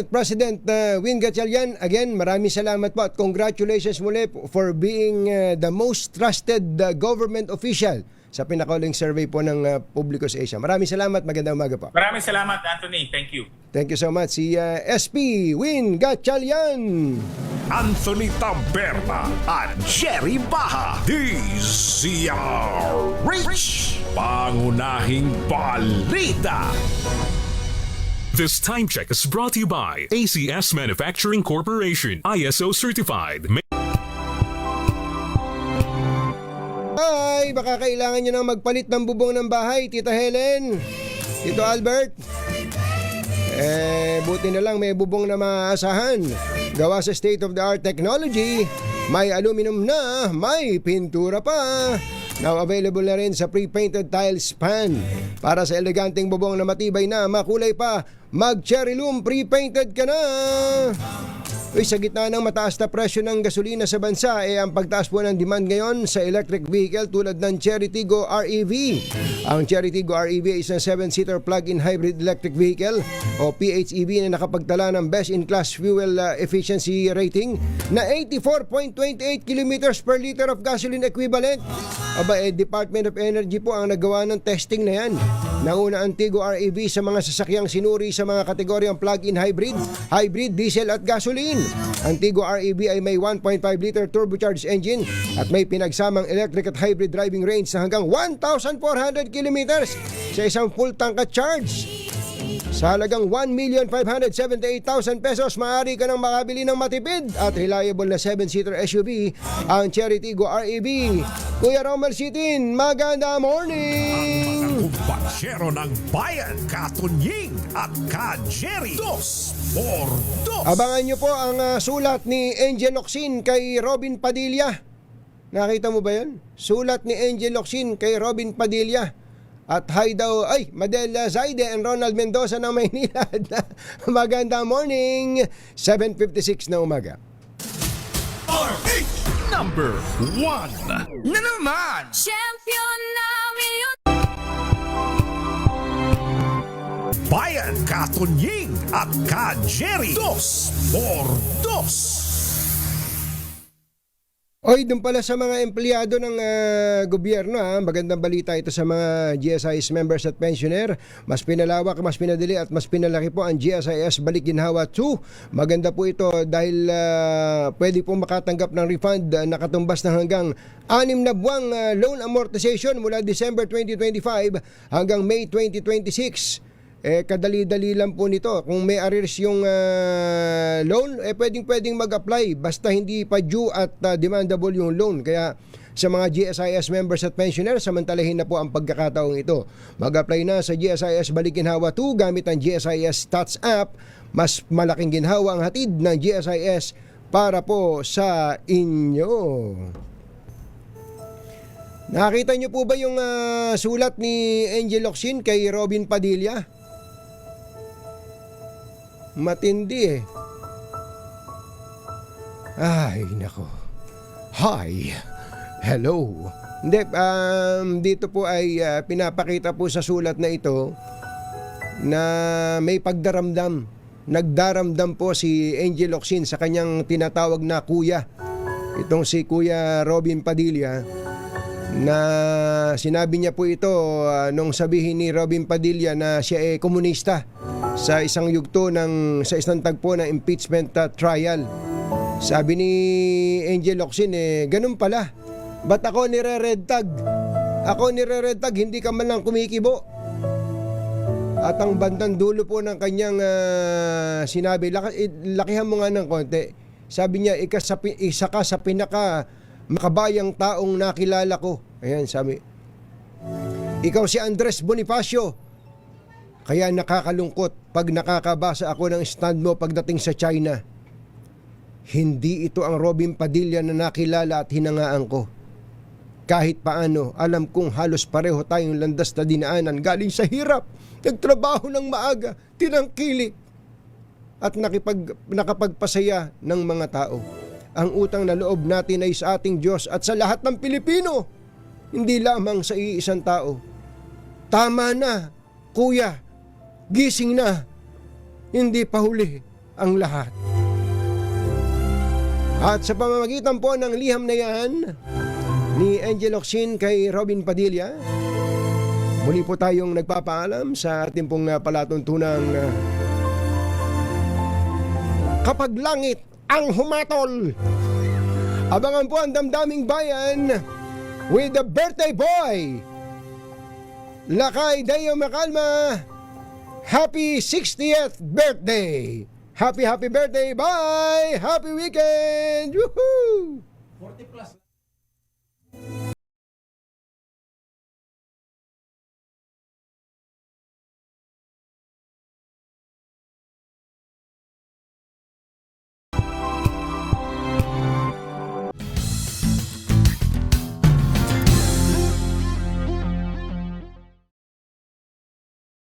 President Win Gatchalian, again, maraming salamat po at congratulations muli for being the most trusted government official sa pinakauling survey po ng publiko sa Asia. Maraming salamat, magandang umaga po.
Maraming salamat, Anthony. Thank you.
Thank you so much. Si SP Win Gatchalian.
Anthony Taberna at Jerry Baha, DZRH, pangunahing balita.
This time check is brought to you by ACS Manufacturing Corporation, ISO certified.
Ay, baka kailangan nyo nang magpalit ng bubong ng bahay, Tita Helen, Tito Albert. Buti na lang may bubong na maaasahan. Gawa sa state-of-the-art technology, may aluminum na, may pintura pa. Now available na rin sa pre-painted tile span. Para sa eleganteng bubong na matibay na, makulay pa, mag-cherry loom pre-painted ka na. Sa gitna ng mataas na presyo ng gasolina sa bansa, ang pagtaas po ng demand ngayon sa electric vehicle tulad ng Cherry Tiggo REV. Ang Cherry Tiggo REV ay isang 7-seater plug-in hybrid electric vehicle o PHEV na nakapagtala ng best-in-class fuel efficiency rating na 84.28 kilometers per liter of gasoline equivalent. Department of Energy po ang nagawa ng testing na yan. Nauna ang Tiggo REV sa mga sasakyang sinuri sa mga kategoryang plug-in hybrid, diesel at gasoline. Ang Tiggo REV ay may 1.5 liter turbocharged engine at may pinagsamang electric at hybrid driving range na hanggang 1,400 kilometers sa isang full tank at charge. Sa halagang 1,578,000 pesos, maaari ka nang makabili ng matipid at reliable na 7-seater SUV, ang Cherry Tiggo REV. Kuya Romel Sitin, maganda morning!
Kumbasyero ng bayan, Katunying at Ka-Jerry. 2x2.
Abangan nyo po ang sulat ni Angel Locsin kay Robin Padilla. Nakita mo ba yan? Sulat ni Angel Locsin kay Robin Padilla. At hi daw, Madel Zaide and Ronald Mendoza ng Maynila. Magandang morning, 7:56 na umaga.
Number 1 na naman.
Champion namin yun.
Bayan, Katunying at Ka-Jerry. 2x2.
Oy, dun pala sa mga empleyado ng gobyerno, magandang balita ito sa mga GSIS members at pensioner. Mas pinalawak, mas pinadali at mas pinalaki po ang GSIS Balik Ginhawa 2. Maganda po ito dahil pwede pong makatanggap ng refund na katumbas ng hanggang 6 na buwang loan amortization mula December 2025 hanggang May 2026. Kadali-dali lang po nito. Kung may arrears yung loan, pwedeng mag-apply basta hindi pa due at demandable yung loan. Kaya sa mga GSIS members at pensioners, samantalahin na po ang pagkakataong ito. Mag-apply na sa GSIS Balik Ginhawa 2 gamit ang GSIS Stats app. Mas malaking ginhawa ang hatid ng GSIS para po sa inyo. Nakita niyo po ba yung sulat ni Angel Locsin kay Robin Padilla? Matindi Ay, nako. Hi. Hello. Hindi, dito po ay pinapakita po sa sulat na ito na may pagdaramdam. Nagdaramdam po si Angel Locsin sa kanyang tinatawag na kuya. Itong si Kuya Robin Padilla, na sinabi niya po ito nung sabihin ni Robin Padilla na siya ay komunista sa isang yugto sa isang tagpo na impeachment trial. Sabi ni Angel Locsin, ganun pala. Ba't ako nire-red tag? Ako nire-red tag, hindi ka man lang kumikibo. At ang bandang dulo po ng kanyang sinabi, lakihan mo nga ng konti. Sabi niya, isa ka sa pinaka makabayang taong nakilala ko. Ayan, sabi. Ikaw si Andres Bonifacio. Kaya nakakalungkot pag nakakabasa ako ng stand mo pagdating sa China. Hindi ito ang Robin Padilla na nakilala at hinangaan ko. Kahit paano, alam kong halos pareho tayong landas na dinaanan galing sa hirap. Nagtrabaho ng maaga, tinangkilik, at nakapagpasaya ng mga tao. Ang utang na loob natin ay sa ating Diyos at sa lahat ng Pilipino, hindi lamang sa iisang tao. Tama na, kuya, gising na, hindi pa huli ang lahat. At sa pamamagitan po ng liham na yan ni Angel Locsin kay Robin Padilla, muli po tayong nagpapaalam sa ating pong palatuntunang kapag langit ang humatol. Abangan po ang damdaming bayan with the birthday boy, Lakay Deo Macalma. Happy 60th birthday! Happy birthday! Bye! Happy weekend! Woohoo! 40 plus.